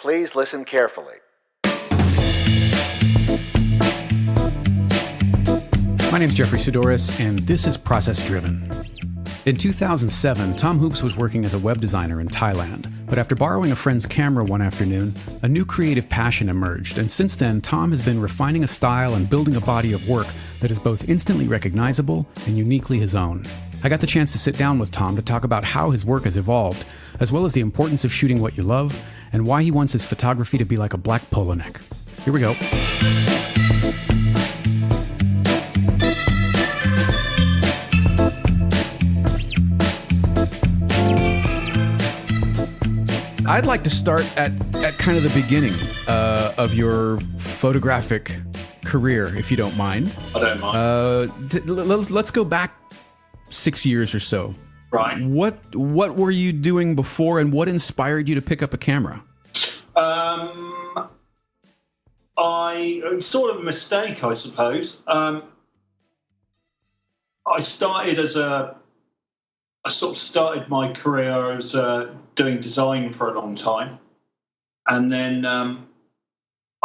Please listen carefully. My name's Jeffrey Sidoris, and this is Process Driven. In 2007, Tom Hoops was working as a web designer in Thailand, but after borrowing a friend's camera one afternoon, a new creative passion emerged, and since then, Tom has been refining a style and building a body of work that is both instantly recognizable and uniquely his own. I got the chance to sit down with Tom to talk about how his work has evolved, as well as the importance of shooting what you love, and why he wants his photography to be like a black polo neck. Here we go. I'd like to start at kind of the beginning of your photographic career, if you don't mind. I don't mind. Let's go back 6 years or so. Right. What were you doing before, and what inspired you to pick up a camera? Sort of a mistake, I suppose. I started my career as doing design for a long time, and then I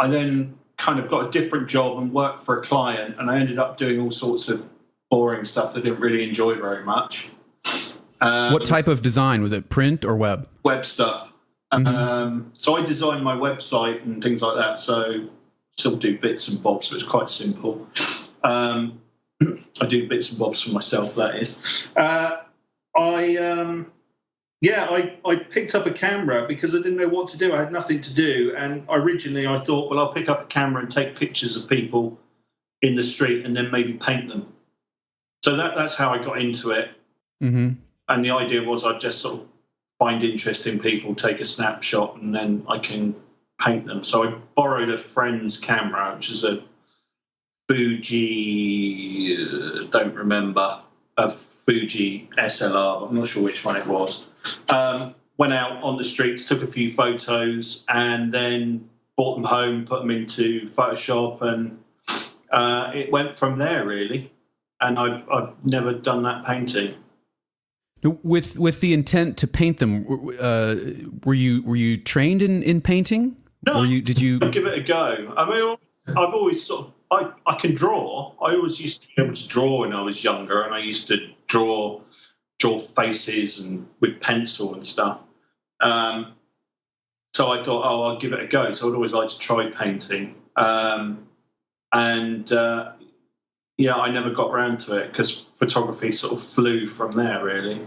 then kind of got a different job and worked for a client, and I ended up doing all sorts of boring stuff that I didn't really enjoy very much. What type of design? Was it print or web? Web stuff. Mm-hmm. So I designed my website and things like that, so still do bits and bobs, so it's quite simple. I do bits and bobs for myself, that is. I picked up a camera because I didn't know what to do. I had nothing to do. And originally I thought, well, I'll pick up a camera and take pictures of people in the street and then maybe paint them. So that's how I got into it. Mm-hmm. And the idea was I'd just sort of find interesting people, take a snapshot, and then I can paint them. So I borrowed a friend's camera, which is a Fuji, don't remember, a Fuji SLR, I'm not sure which one it was. Went out on the streets, took a few photos, and then brought them home, put them into Photoshop, and it went from there, really. And I've never done that painting. With the intent to paint them, were you trained in painting? No, did you give it a go? I mean, I've always sort of I can draw. I always used to be able to draw when I was younger, and I used to draw faces and with pencil and stuff. So I thought, I'll give it a go. So I'd always like to try painting, I never got around to it because photography sort of flew from there, really.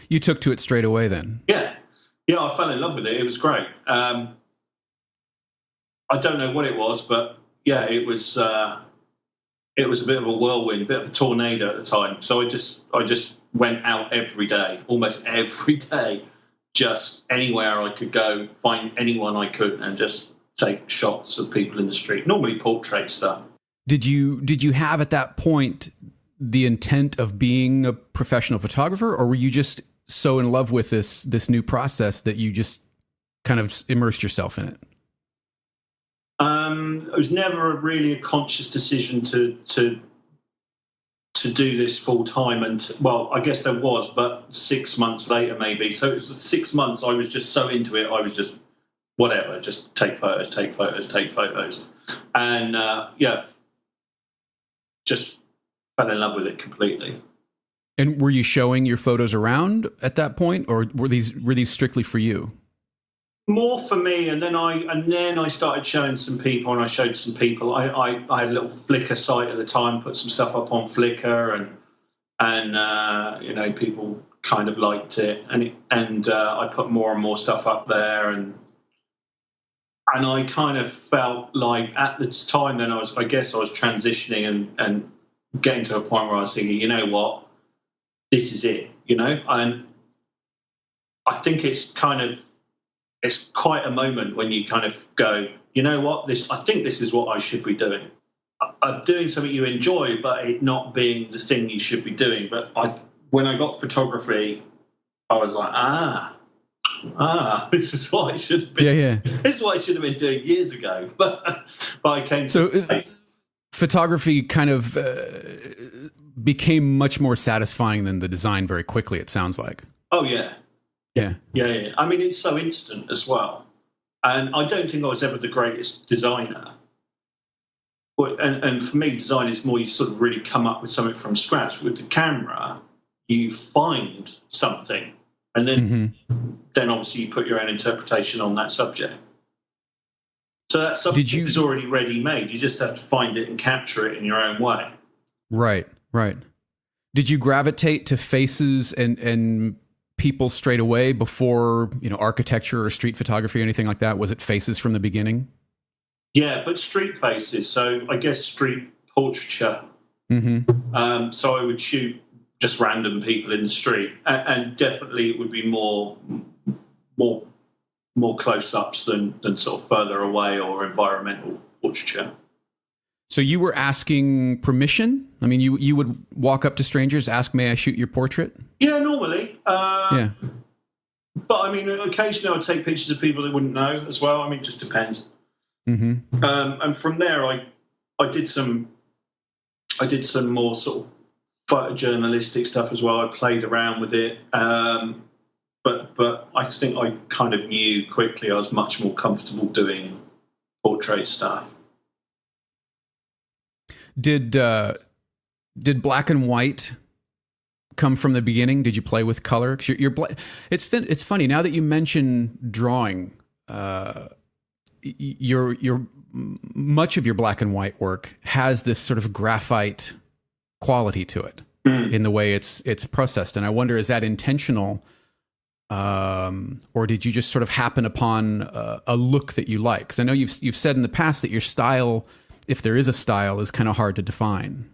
You took to it straight away then? Yeah, I fell in love with it. It was great. I don't know what it was, but yeah, it was a bit of a whirlwind, a bit of a tornado at the time. So I just went out every day, almost every day, just anywhere I could go, find anyone I could, and just take shots of people in the street, normally portrait stuff. Did you have at that point the intent of being a professional photographer, or were you just so in love with this new process that you just kind of immersed yourself in it? It was never really a conscious decision to do this full time, and well, I guess there was, but 6 months later maybe. So it was 6 months. I was just so into it. I was just whatever, just take photos, and just fell in love with it completely. And were you showing your photos around at that point, or were these strictly for you? More for me, and then I started showing some people, and I showed some people. I had a little Flickr site at the time, put some stuff up on Flickr, and people kind of liked it, and I put more and more stuff up there, and I kind of felt like at the time then I was transitioning and getting to a point where I was thinking, you know what, this is it, and I think it's quite a moment when you kind of go, you know what, I think this is what I should be doing. I'm doing something you enjoy, but it not being the thing you should be doing. But when I got photography, I was like, this is what I should have been. Yeah. This is what I should have been doing years ago. But I came to photography kind of became much more satisfying than the design very quickly, it sounds like. Oh, yeah. Yeah. I mean, it's so instant as well. And I don't think I was ever the greatest designer. And for me, design is more you sort of really come up with something from scratch. With the camera, you find something, and then obviously you put your own interpretation on that subject. So that something is already ready-made. You just have to find it and capture it in your own way. Right. Did you gravitate to faces and people straight away before, architecture or street photography or anything like that? Was it faces from the beginning? Yeah, but street faces. So I guess street portraiture. So I would shoot just random people in the street, and definitely it would be more close-ups than sort of further away or environmental portraiture. So you were asking permission? I mean, you would walk up to strangers, ask, "May I shoot your portrait?" Yeah, normally. Yeah. But I mean, occasionally I would take pictures of people that wouldn't know as well. I mean, it just depends. And from there, I did some more sort of photojournalistic stuff as well. I played around with it. But I think I kind of knew quickly I was much more comfortable doing portrait stuff. Did black and white come from the beginning? Did you play with color? 'Cause it's funny now that you mention drawing. Your much of your black and white work has this sort of graphite quality to it in the way it's processed, and I wonder, is that intentional? Or did you just sort of happen upon a look that you like? Because I know you've said in the past that your style, if there is a style, is kind of hard to define.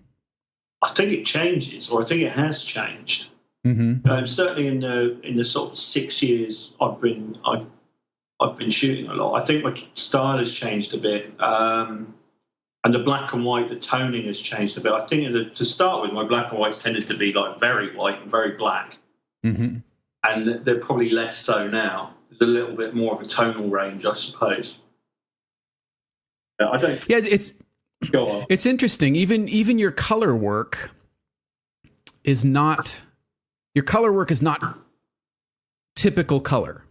I think it changes, or I think it has changed. Certainly in the sort of 6 years I've been shooting a lot. I think my style has changed a bit, and the black and white, the toning has changed a bit. I think to start with, my black and whites tended to be like very white and very black. And they're probably less so now. There's a little bit more of a tonal range, I suppose. I don't. Yeah, it's interesting. Even your color work is not. Your color work is not typical color.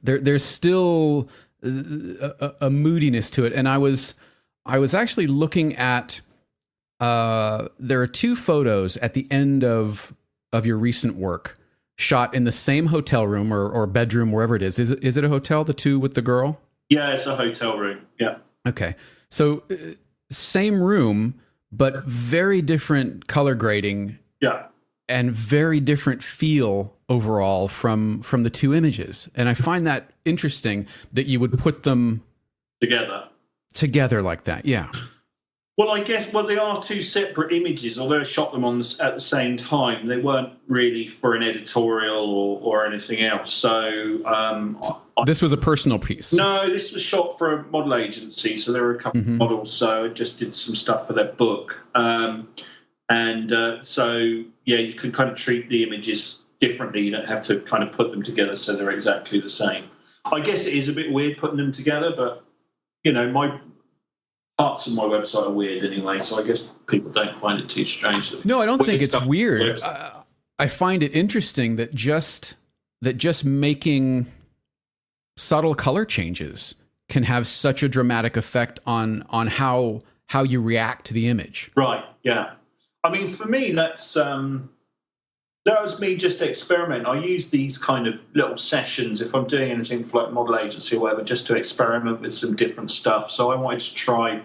There's still a moodiness to it, and I was actually looking at. There are two photos at the end of your recent work shot in the same hotel room or bedroom, wherever it is. Is it a hotel, the two with the girl? Yeah, it's a hotel room. Yeah. Okay. So same room, but very different color grading. Yeah. And very different feel overall from the two images. And I find that interesting that you would put them together like that. Yeah. Well, I guess, they are two separate images. Although I shot them at the same time, they weren't really for an editorial or anything else. So this was a personal piece. No, this was shot for a model agency. So there were a couple of models. So I just did some stuff for their book. So you can kind of treat the images differently. You don't have to kind of put them together so they're exactly the same. I guess it is a bit weird putting them together, but my parts of my website are weird anyway, so I guess people don't find it too strange. No, I don't think it's weird. I find it interesting that just making subtle color changes can have such a dramatic effect on how you react to the image. Right, yeah. I mean, for me, that was me just experimenting. I use these kind of little sessions if I'm doing anything for like model agency or whatever, just to experiment with some different stuff. So I wanted to try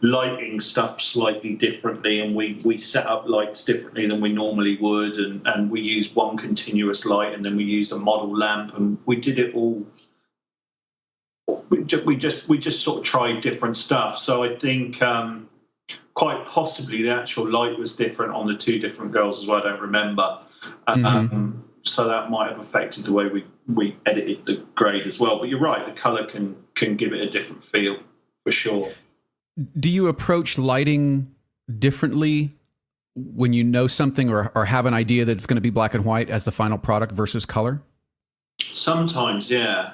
lighting stuff slightly differently, and we set up lights differently than we normally would, and we used one continuous light, and then we used a model lamp, and we did it all. We just sort of tried different stuff. So I think quite possibly the actual light was different on the two different girls as well. I don't remember. So that might have affected the way we edited the grade as well. But you're right, the colour can give it a different feel, for sure. Do you approach lighting differently when you know something or have an idea that it's going to be black and white as the final product versus color? Sometimes, yeah.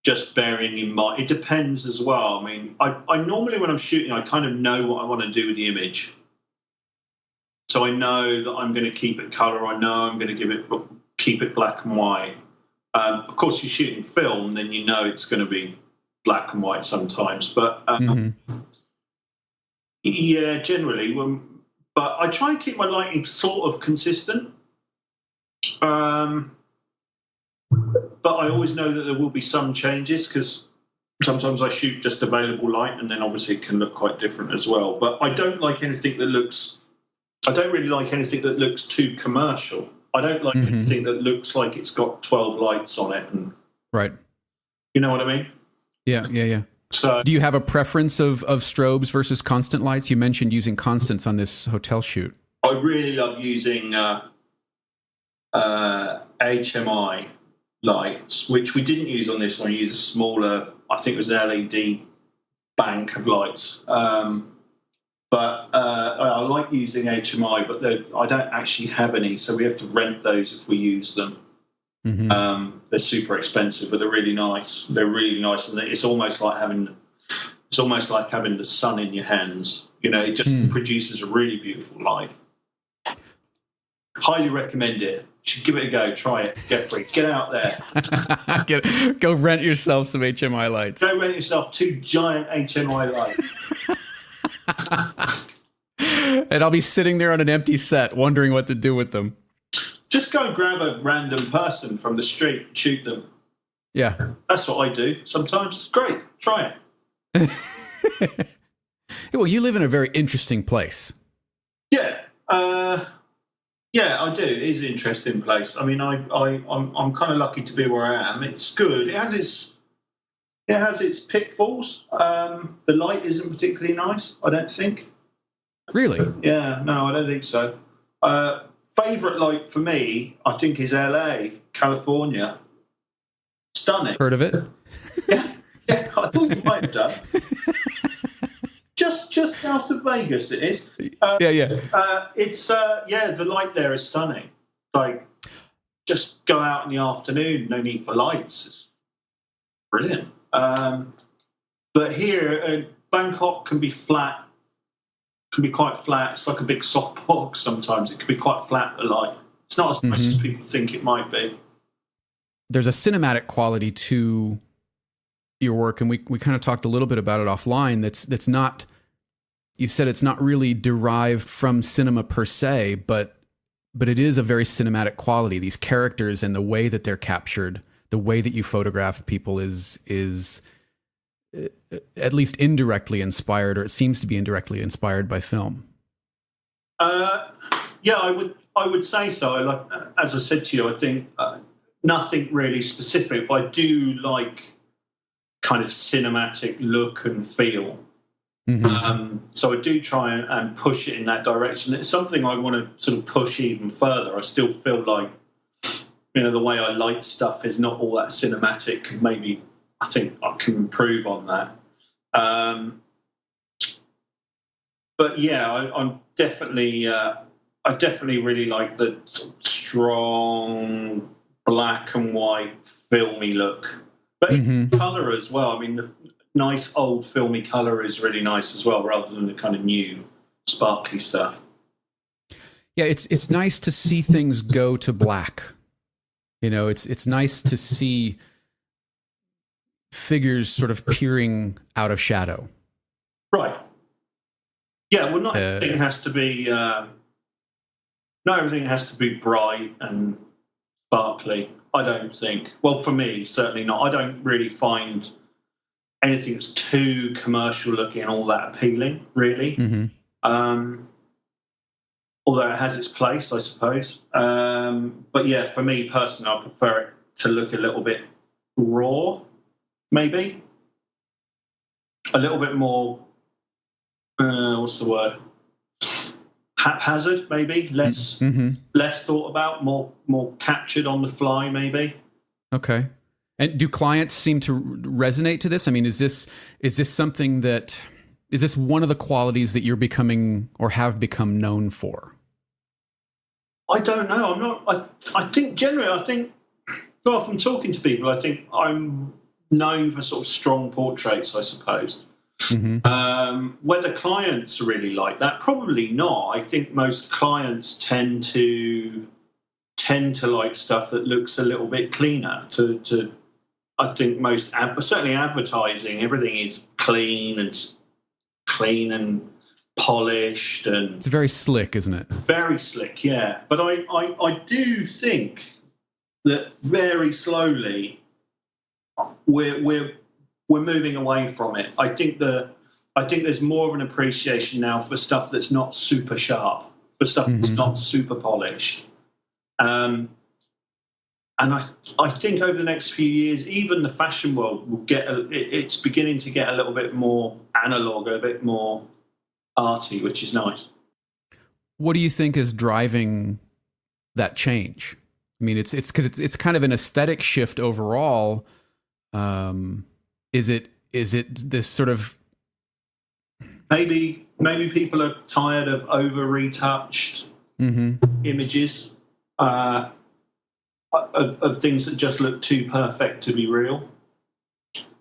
Just bearing in mind, it depends as well. I mean, I normally, when I'm shooting, I kind of know what I want to do with the image. So I know that I'm going to keep it color. I know I'm going to keep it black and white. Of course, you're shooting film, then you know it's going to be black and white sometimes. But yeah, generally. But I try and keep my lighting sort of consistent. But I always know that there will be some changes because sometimes I shoot just available light, and then obviously it can look quite different as well. But I don't like anything that looks. I don't really like anything that looks too commercial. I don't like anything that looks like it's got 12 lights on it. And right. You know what I mean? Yeah. So, do you have a preference of strobes versus constant lights? You mentioned using constants on this hotel shoot. I really love using HMI lights, which we didn't use on this one. We used a smaller, I think it was an LED bank of lights. But I like using HMI, but I don't actually have any, so we have to rent those if we use them. They're super expensive, but they're really nice. They're really nice, and it's almost like having the sun in your hands. You know, it just produces a really beautiful light. Highly recommend it. You should give it a go. Try it, Jeffrey. Get out there. Go rent yourself some HMI lights. Go rent yourself 2 giant HMI lights. And I'll be sitting there on an empty set wondering what to do with them. Just go and grab a random person from the street and shoot them. Yeah. That's what I do sometimes. It's great. Try it. Well, you live in a very interesting place. Yeah. Yeah, I do. It is an interesting place. I mean, I'm kind of lucky to be where I am. It's good. It has its pitfalls. The light isn't particularly nice, I don't think. Really? Yeah, no, I don't think so. Favorite light for me, I think, is LA, California. Stunning. Heard of it? Yeah, I thought you might have done. Just south of Vegas, it is. It's the light there is stunning. Like, just go out in the afternoon, no need for lights. It's brilliant. But here, Bangkok can be flat. Can be quite flat. It's like a big soft box sometimes. It can be quite flat, the light. It's not as nice as people think it might be. There's a cinematic quality to your work, and we kind of talked a little bit about it offline. That's not, you said it's not really derived from cinema per se, but it is a very cinematic quality. These characters and the way that they're captured, the way that you photograph people is at least indirectly inspired, or it seems to be indirectly inspired by film. Yeah, I would say so. Like, as I said to you, I think nothing really specific, but I do like kind of cinematic look and feel. So I do try and push it in that direction. It's something I want to sort of push even further. I still feel like, the way I light stuff is not all that cinematic. Maybe I think I can improve on that. But yeah, I definitely really like the sort of strong black and white filmy look, but color as well. I mean, the nice old filmy color is really nice as well, rather than the kind of new sparkly stuff. Yeah, it's nice to see things go to black. It's nice to see figures sort of peering out of shadow. Right. Yeah, well, not everything has to be. Not everything has to be bright and sparkly. I don't think. Well, for me, certainly not. I don't really find anything that's too commercial looking and all that appealing, really. Although it has its place, I suppose. But yeah, for me personally, I prefer it to look a little bit raw, maybe. A little bit more, what's the word? Haphazard, maybe. Less thought about, more captured on the fly, maybe. Okay. And do clients seem to resonate to this? I mean, is this something that, is this one of the qualities that you're becoming or have become known for? I don't know. I'm not. I think generally, well, from talking to people, I think I'm known for sort of strong portraits, I suppose. Whether clients are really like that, probably not. I think most clients tend to tend to like stuff that looks a little bit cleaner. I think certainly advertising, everything is clean and polished, and it's very slick, isn't it? Very slick, yeah. But I do think that very slowly we're moving away from it. I think there's more of an appreciation now for stuff that's not super sharp, for stuff that's not super polished. And I think over the next few years, even the fashion world will it's beginning to get a little bit more analog, a bit more arty, which is nice. What do you think is driving that change? I mean, it's because it's kind of an aesthetic shift overall. Is it this sort of maybe people are tired of over retouched images of things that just look too perfect to be real?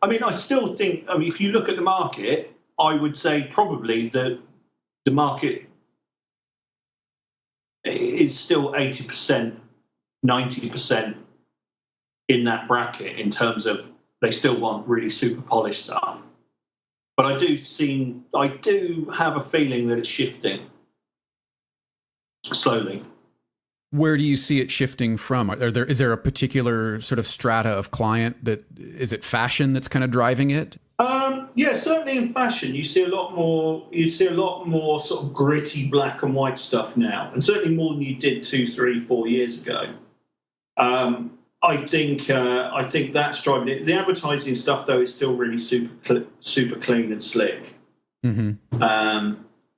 I mean, I still think, if you look at the market, I would say probably that the market is still 80%, 90% in that bracket in terms of they still want really super polished stuff. But I do have a feeling that it's shifting slowly. Where do you see it shifting from? Is there a particular sort of strata of client is it fashion that's kind of driving it? Yeah, certainly in fashion, you see a lot more sort of gritty black and white stuff now, and certainly more than you did 2, 3, 4 years ago. I think that's driving it. The advertising stuff, though, is still really super clean and slick. And then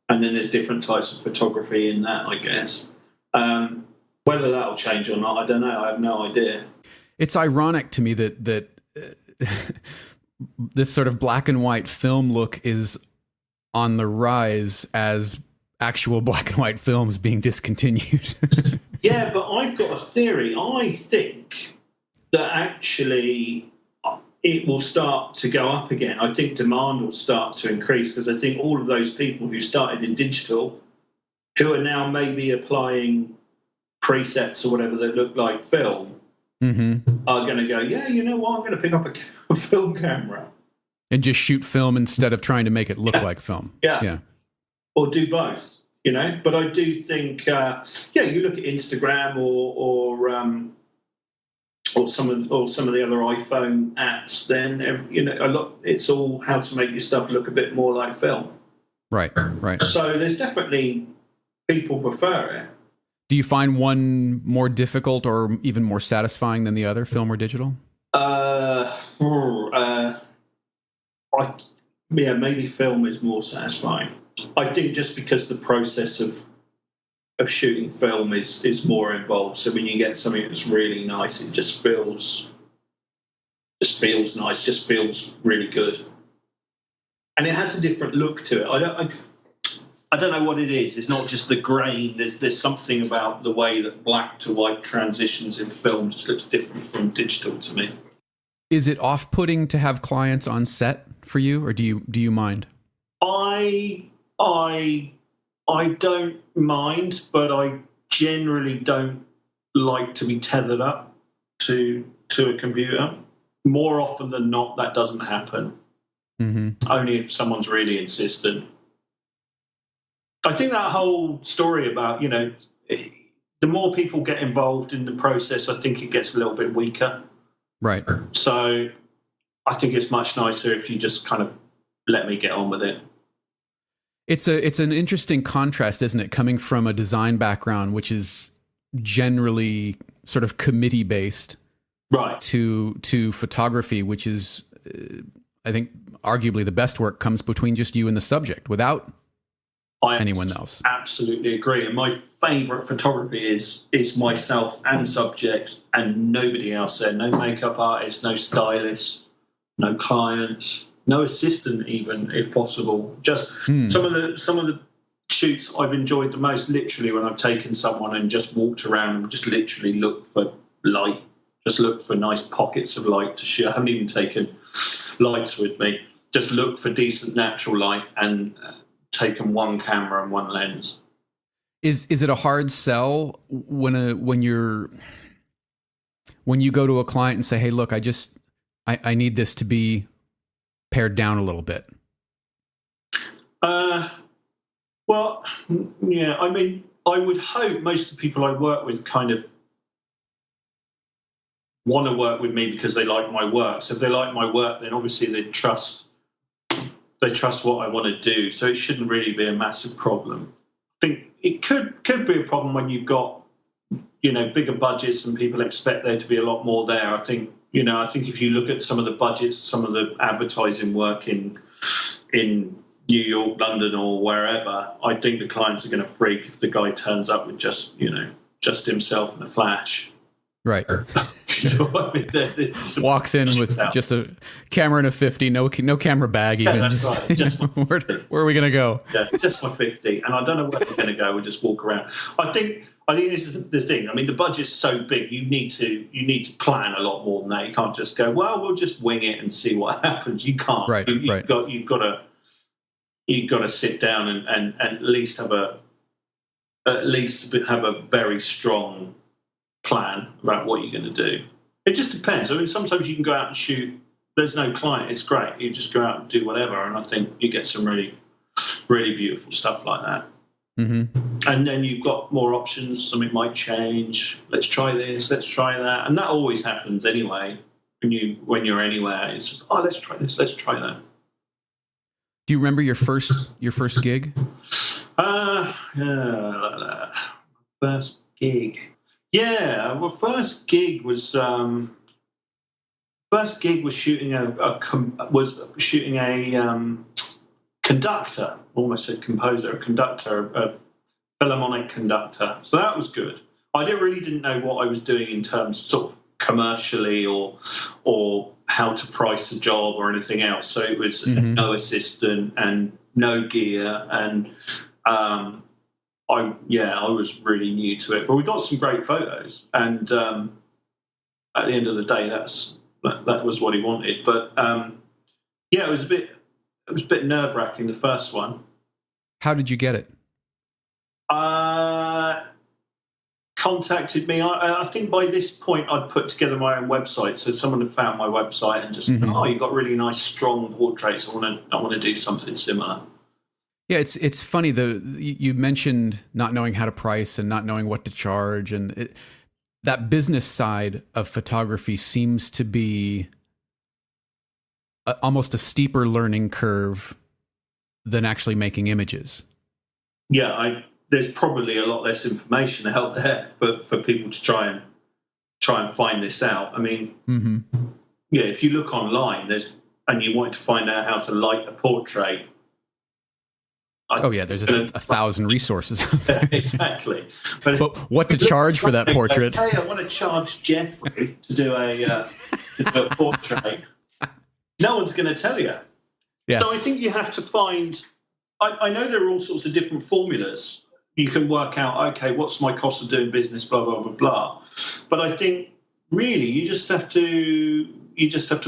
there's different types of photography in that, I guess. Whether that'll change or not, I don't know. I have no idea. It's ironic to me that this sort of black and white film look is on the rise as actual black and white films being discontinued. Yeah, but I've got a theory. I think that actually it will start to go up again. I think demand will start to increase because I think all of those people who started in digital, who are now maybe applying presets or whatever that look like film, are going to go, yeah, you know what, I'm going to pick up a film camera. And just shoot film instead of trying to make it look like film. Yeah. Or do both, But I do think, you look at Instagram or some of the other iPhone apps, then, a lot. It's all how to make your stuff look a bit more like film. Right. So there's definitely people prefer it. Do you find one more difficult or even more satisfying than the other, film or digital? Maybe film is more satisfying. I think just because the process of shooting film is more involved. So when you get something that's really nice, it just feels nice, just feels really good. And it has a different look to it. I don't know what it is. It's not just the grain. There's something about the way that black to white transitions in film just looks different from digital to me. Is it off-putting to have clients on set for you, or do you mind? I don't mind, but I generally don't like to be tethered up to a computer. More often than not, that doesn't happen. Only if someone's really insistent. I think that whole story about, the more people get involved in the process, I think it gets a little bit weaker. Right. So I think it's much nicer if you just kind of let me get on with it. It's an interesting contrast, isn't it? Coming from a design background, which is generally sort of committee based, right, to photography, which is, I think, arguably the best work comes between just you and the subject, without anyone else. Absolutely agree. And my favourite photography is myself and subjects and nobody else there. No makeup artist, no stylist, no clients, no assistant even, if possible. Just some of the shoots I've enjoyed the most, literally, when I've taken someone and just walked around and just literally looked for light, just looked for nice pockets of light to shoot. I haven't even taken lights with me. Just looked for decent natural light and taken one camera and one lens. Is it a hard sell when you go to a client and say, hey, look, I need this to be pared down a little bit? Well, yeah, I mean, I would hope most of the people I work with kind of want to work with me because they like my work. So if they like my work, then obviously they trust what I want to do. So it shouldn't really be a massive problem. I think it could be a problem when you've got, bigger budgets and people expect there to be a lot more there. I think if you look at some of the budgets, some of the advertising work in New York, London, or wherever, I think the clients are going to freak if the guy turns up with just himself and a flash. Right. Walks in with just a camera and a 50, no camera bag even. Yeah, that's right. Just where are we going to go? Yeah, just my 50. And I don't know where we're going to go. We'll just walk around. I think this is the thing. I mean, the budget's so big, you need to plan a lot more than that. You can't just go, well, we'll just wing it and see what happens. You can't. Right. You've got to sit down and at least have a very strong plan about what you're going to do. It just depends. I mean, sometimes you can go out and shoot. There's no client. It's great. You just go out and do whatever, and I think you get some really, really beautiful stuff like that. Mm-hmm. And then you've got more options. Something might change. Let's try this. Let's try that. And that always happens anyway. When you're anywhere, it's just, let's try this. Let's try that. Do you remember your first gig? First gig. Yeah, well, first gig was shooting a conductor, almost a composer, a philharmonic conductor. So that was good. I didn't know what I was doing in terms of sort of commercially or how to price a job or anything else. So it was no assistant and no gear, and I was really new to it, but we got some great photos, and at the end of the day, that was what he wanted. But it was a bit nerve-wracking, the first one. How did you get it? Contacted me. I think by this point I'd put together my own website, so someone had found my website and just you've got really nice, strong portraits. I want to do something similar. Yeah, it's funny. You mentioned not knowing how to price and not knowing what to charge, and that business side of photography seems to be almost a steeper learning curve than actually making images. Yeah, there's probably a lot less information out there for people to try and find this out. I mean, if you look online, and you want to find out how to light a portrait. There's a 1,000 resources out there. Exactly. But what to charge for that portrait? Hey, I want to charge Jeffrey to do a portrait. No one's going to tell you. Yeah. So I think you have to find. I know there are all sorts of different formulas. You can work out, okay, what's my cost of doing business, blah blah blah blah. But I think really you just have to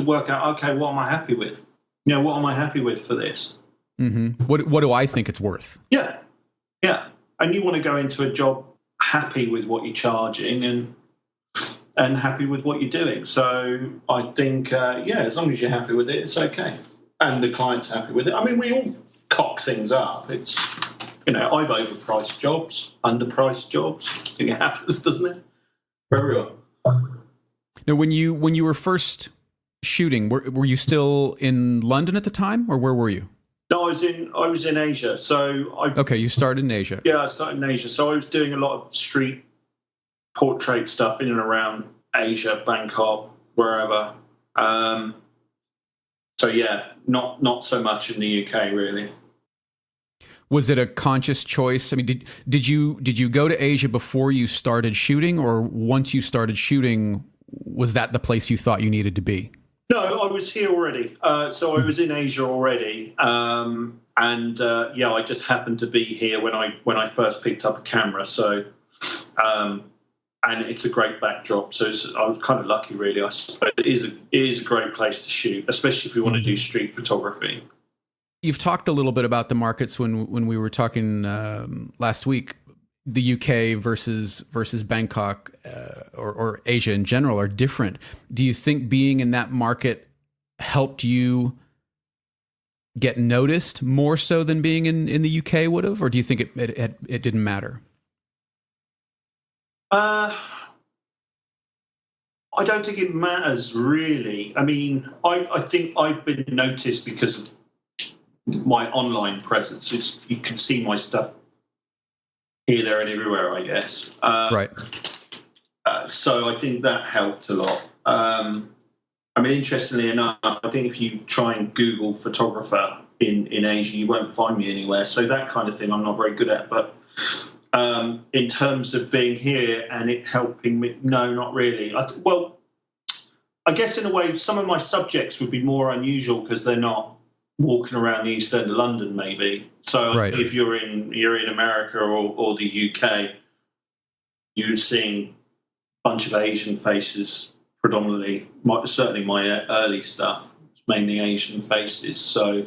work out, okay, what am I happy with? What am I happy with for this? Mm-hmm. What do I think it's worth? Yeah. And you want to go into a job happy with what you're charging and happy with what you're doing. So I think, as long as you're happy with it, it's okay. And the client's happy with it. I mean, we all cock things up. It's, I've overpriced jobs, underpriced jobs. I think it happens, doesn't it? For everyone. Now, when you were first shooting, were you still in London at the time, or where were you? No, I was in Asia. So you started in Asia. Yeah, I started in Asia. So I was doing a lot of street portrait stuff in and around Asia, Bangkok, wherever. Not so much in the UK really. Was it a conscious choice? I mean, did you go to Asia before you started shooting, or once you started shooting, was that the place you thought you needed to be? No, I was here already. So I was in Asia already, I just happened to be here when I first picked up a camera. So, and it's a great backdrop. So I was kind of lucky, really. I suppose it is a great place to shoot, especially if you want to do street photography. You've talked a little bit about the markets when we were talking last week. the UK versus Bangkok or Asia in general are different. Do you think being in that market helped you get noticed more so than being in the UK would have, or do you think it didn't matter? I don't think it matters really. I mean, I think I've been noticed because of my online presence. You can see my stuff here, there, and everywhere, I guess. Right. So I think that helped a lot. I mean, interestingly enough, I think if you try and Google photographer in Asia, you won't find me anywhere. So that kind of thing I'm not very good at. But in terms of being here and it helping me, no, not really. I guess in a way, some of my subjects would be more unusual because they're not walking around the East End of London, maybe. So right. If you're in America or the UK, you're seeing a bunch of Asian faces predominantly. Certainly my early stuff, mainly Asian faces. So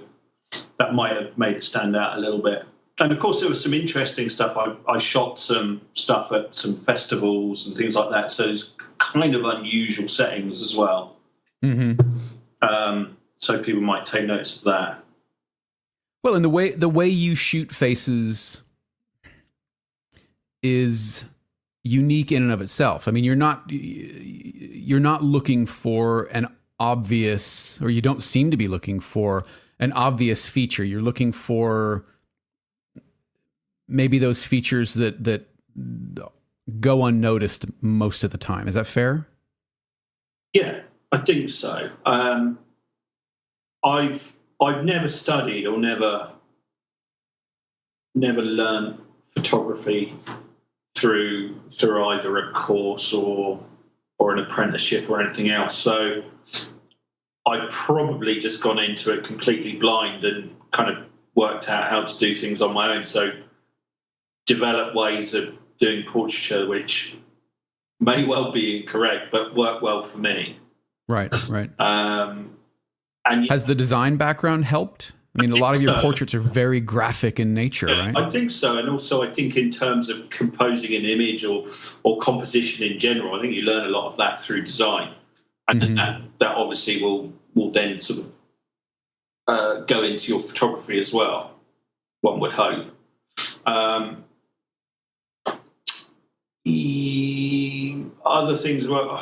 that might have made it stand out a little bit. And of course, there was some interesting stuff. I shot some stuff at some festivals and things like that. So it's kind of unusual settings as well. Mm-hmm. So people might take notice of that. Well, and the way you shoot faces is unique in and of itself. I mean, you're not looking for an obvious, or you don't seem to be looking for an obvious feature. You're looking for maybe those features that go unnoticed most of the time. Is that fair? Yeah, I think so. I've never studied or never learned photography through either a course or an apprenticeship or anything else. So I've probably just gone into it completely blind and kind of worked out how to do things on my own. So develop ways of doing portraiture which may well be incorrect but work well for me. Right. And has the design background helped? I mean, a lot of your portraits are very graphic in nature, right? I think so. And also I think in terms of composing an image or composition in general, I think you learn a lot of that through design. And mm-hmm. that obviously will then sort of go into your photography as well, one would hope. Other things were,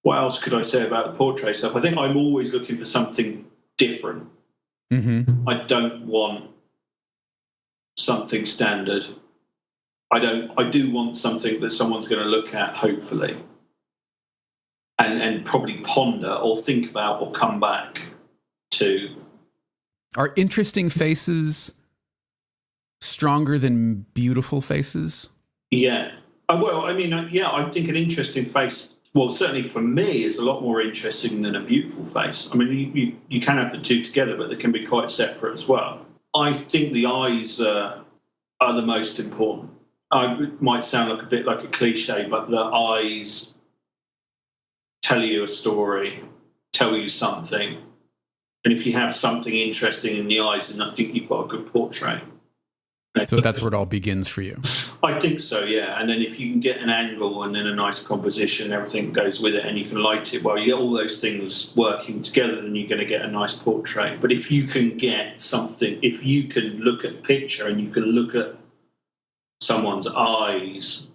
what else could I say about the portrait stuff? I think I'm always looking for something different. Mm-hmm. I don't want something standard. I do want something that someone's going to look at, hopefully, and probably ponder or think about or come back to. Are interesting faces stronger than beautiful faces? Yeah. I think an interesting face, well, certainly for me, is a lot more interesting than a beautiful face. I mean, you can have the two together, but they can be quite separate as well. I think the eyes are the most important. It might sound like a bit like a cliche, but the eyes tell you a story, tell you something. And if you have something interesting in the eyes, then I think you've got a good portrait. So that's where it all begins for you. I think so, yeah. And then if you can get an angle and then a nice composition, everything goes with it, and you can light it well, you get all those things working together, then you're going to get a nice portrait. But if you can get something, if you can look at a picture and you can look at someone's eyes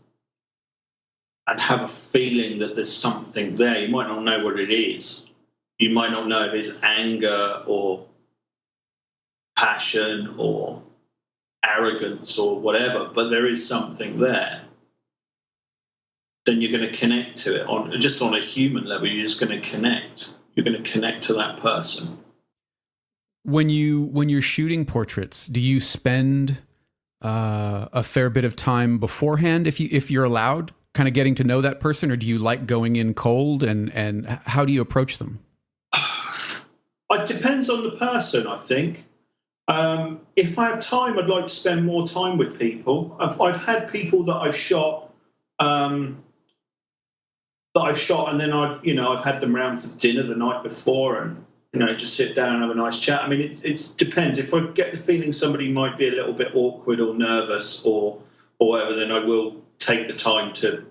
and have a feeling that there's something there, you might not know what it is. You might not know if it's anger or passion or arrogance or whatever, but there is something there. Then you're going to connect to it on a human level. You're just going to connect. You're going to connect to that person. When you're shooting portraits, do you spend a fair bit of time beforehand, if you're allowed, kind of getting to know that person, or do you like going in cold, and how do you approach them? It depends on the person, I think. If I have time, I'd like to spend more time with people. I've had people that I've shot, and then I've had them round for dinner the night before, and just sit down and have a nice chat. I mean, it depends. If I get the feeling somebody might be a little bit awkward or nervous or whatever, then I will take the time to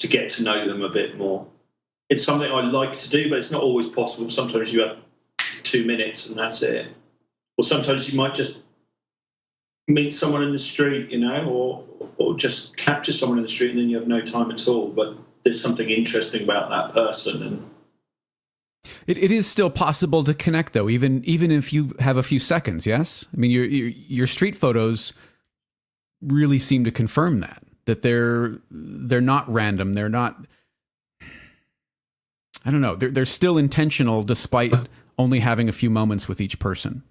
get to know them a bit more. It's something I like to do, but it's not always possible. Sometimes you have 2 minutes and that's it. Or sometimes you might just meet someone in the street, or just capture someone in the street and then you have no time at all. But there's something interesting about that person. And it is still possible to connect, though, even if you have a few seconds, yes? I mean, your street photos really seem to confirm that they're not random. They're not, I don't know, they're still intentional despite only having a few moments with each person.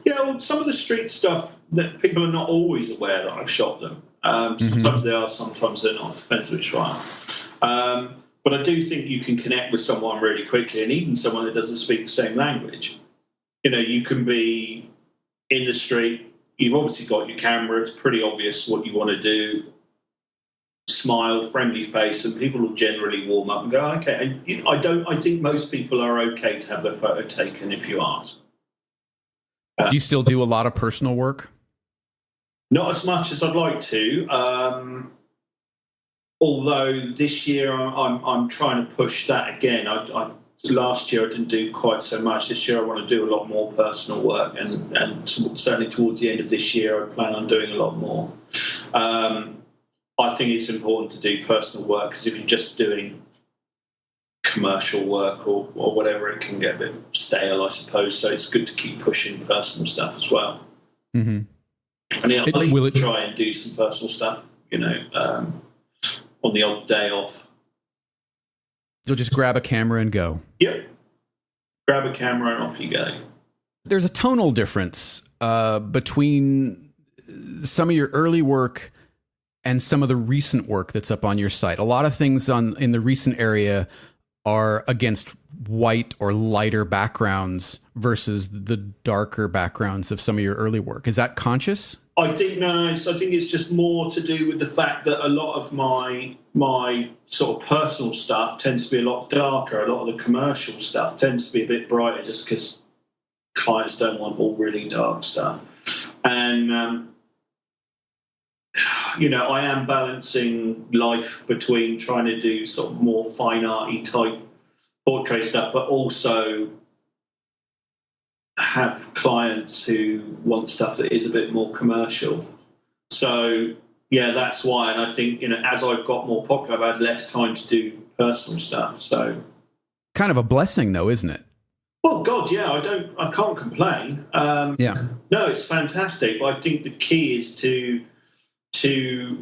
Yeah, well, some of the street stuff that people are not always aware that I've shot them. Sometimes they are, sometimes they're not. Depends which one. But I do think you can connect with someone really quickly, and even someone that doesn't speak the same language. You can be in the street. You've obviously got your camera. It's pretty obvious what you want to do. Smile, friendly face, and people will generally warm up and go, okay. And I think most people are okay to have their photo taken if you ask. Do you still do a lot of personal work? Not as much as I'd like to. Although this year I'm trying to push that again. Last year I didn't do quite so much. This year I want to do a lot more personal work, and certainly towards the end of this year I plan on doing a lot more. I think it's important to do personal work, because if you're just doing commercial work or whatever, it can get a bit stale, I suppose. So it's good to keep pushing personal stuff as well. Mm-hmm. And I'll try and do some personal stuff, on the odd day off. You'll just grab a camera and go. Yep. Grab a camera and off you go. There's a tonal difference between some of your early work and some of the recent work that's up on your site. A lot of things in the recent area are against white or lighter backgrounds versus the darker backgrounds of some of your early work. Is that conscious? I think it's just more to do with the fact that a lot of my sort of personal stuff tends to be a lot darker. A lot of the commercial stuff tends to be a bit brighter, just because clients don't want all really dark stuff. And I am balancing life between trying to do sort of more fine arty type portrait stuff, but also have clients who want stuff that is a bit more commercial. So yeah, that's why. And I think, as I've got more popular, I've had less time to do personal stuff. So kind of a blessing though, isn't it? Well, God, yeah, I can't complain. Yeah. No, it's fantastic. But I think the key is to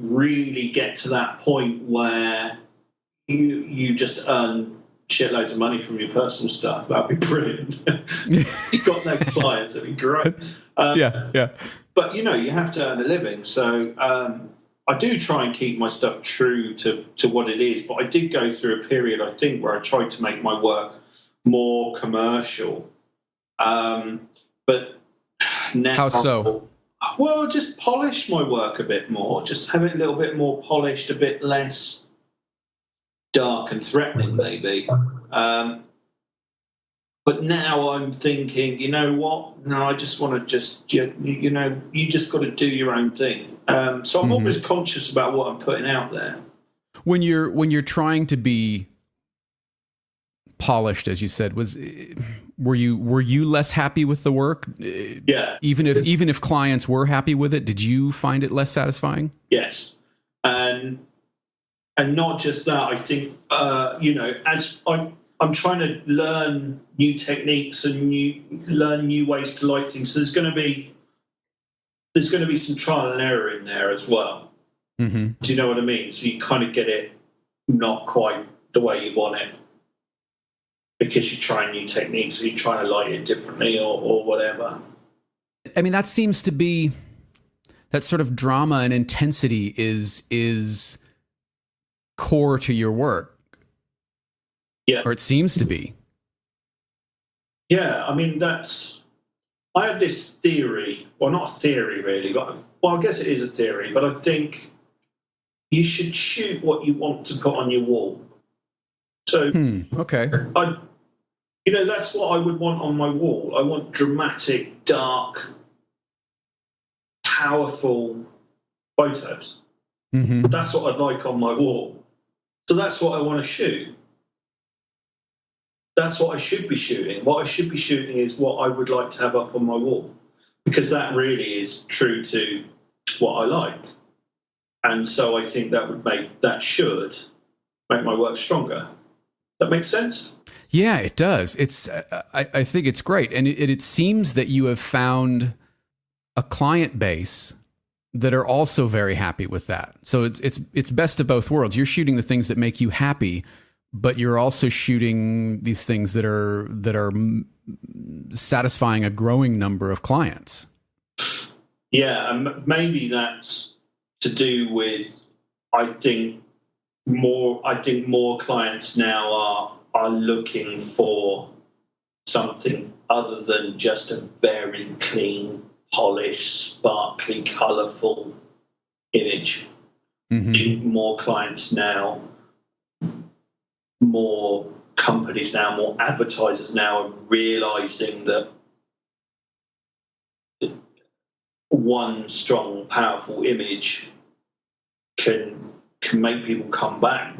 really get to that point where you just earn shitloads of money from your personal stuff. That'd be brilliant. You've got no clients, that'd be great. Yeah. But you have to earn a living, so I do try and keep my stuff true to what it is. But I did go through a period, I think, where I tried to make my work more commercial. But now, how so? Well, just polish my work a bit more. Just have it a little bit more polished, a bit less dark and threatening, maybe. But now I'm thinking, you know what? No, I just want to you just got to do your own thing. So I'm always conscious about what I'm putting out there. When you're trying to be polished, as you said, were you less happy with the work? Yeah. Even if clients were happy with it, did you find it less satisfying? Yes. And not just that, I think, as I'm trying to learn new techniques and learn new ways to light things. So there's going to be some trial and error in there as well. Mm-hmm. Do you know what I mean? So you kind of get it not quite the way you want it, because you're trying new techniques, or you're trying to light it differently or whatever. I mean, that seems to be that sort of drama and intensity is core to your work. Yeah. Or it seems to be. Yeah, I mean, I have this theory, well, not a theory really, but, I guess it is a theory, but I think you should shoot what you want to put on your wall. So, okay. that's what I would want on my wall. I want dramatic, dark, powerful photos. Mm-hmm. That's what I'd like on my wall. So that's what I want to shoot. That's what I should be shooting. What I should be shooting is what I would like to have up on my wall, because that really is true to what I like. And so I think that should make my work stronger. That makes sense? Yeah, it does. I think it's great. And it seems that you have found a client base that are also very happy with that. So it's best of both worlds. You're shooting the things that make you happy, but you're also shooting these things that are satisfying a growing number of clients. Yeah, and maybe that's to do with, I think more clients now are looking for something other than just a very clean, polished, sparkly, colourful image. Mm-hmm. I think more clients now, more companies now, more advertisers now are realising that one strong, powerful image can make people come back.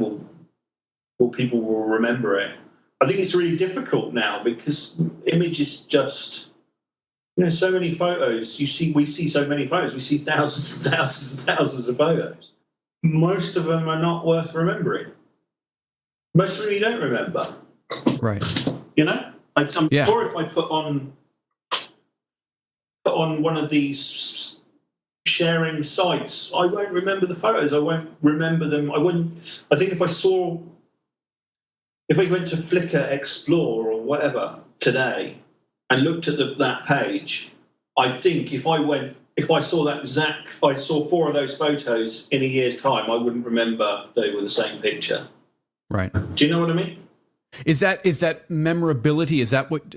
People will remember it. I think it's really difficult now because image is just, so many photos. We see so many photos. We see thousands and thousands and thousands of photos. Most of them are not worth remembering. Most of them you don't remember. Right. I'm sure if I put on one of these sharing sites, I won't remember the photos. I won't remember them. I think if I went to Flickr Explore or whatever today and looked at that page, I think if I saw 4 of those photos in a year's time, I wouldn't remember they were the same picture. Right. Do you know what I mean? Is that memorability? Is that what,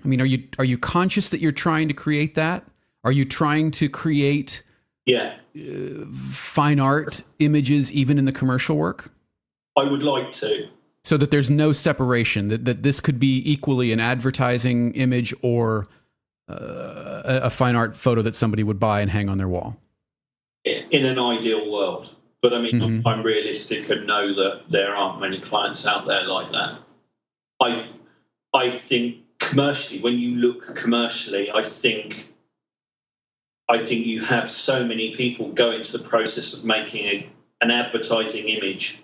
are you conscious that you're trying to create that? Are you trying to create fine art images even in the commercial work? I would like to. So that there's no separation, that this could be equally an advertising image or a fine art photo that somebody would buy and hang on their wall. In an ideal world. But I'm realistic and know that there aren't many clients out there like that. I think commercially, when you look commercially, I think you have so many people go into the process of making an advertising image,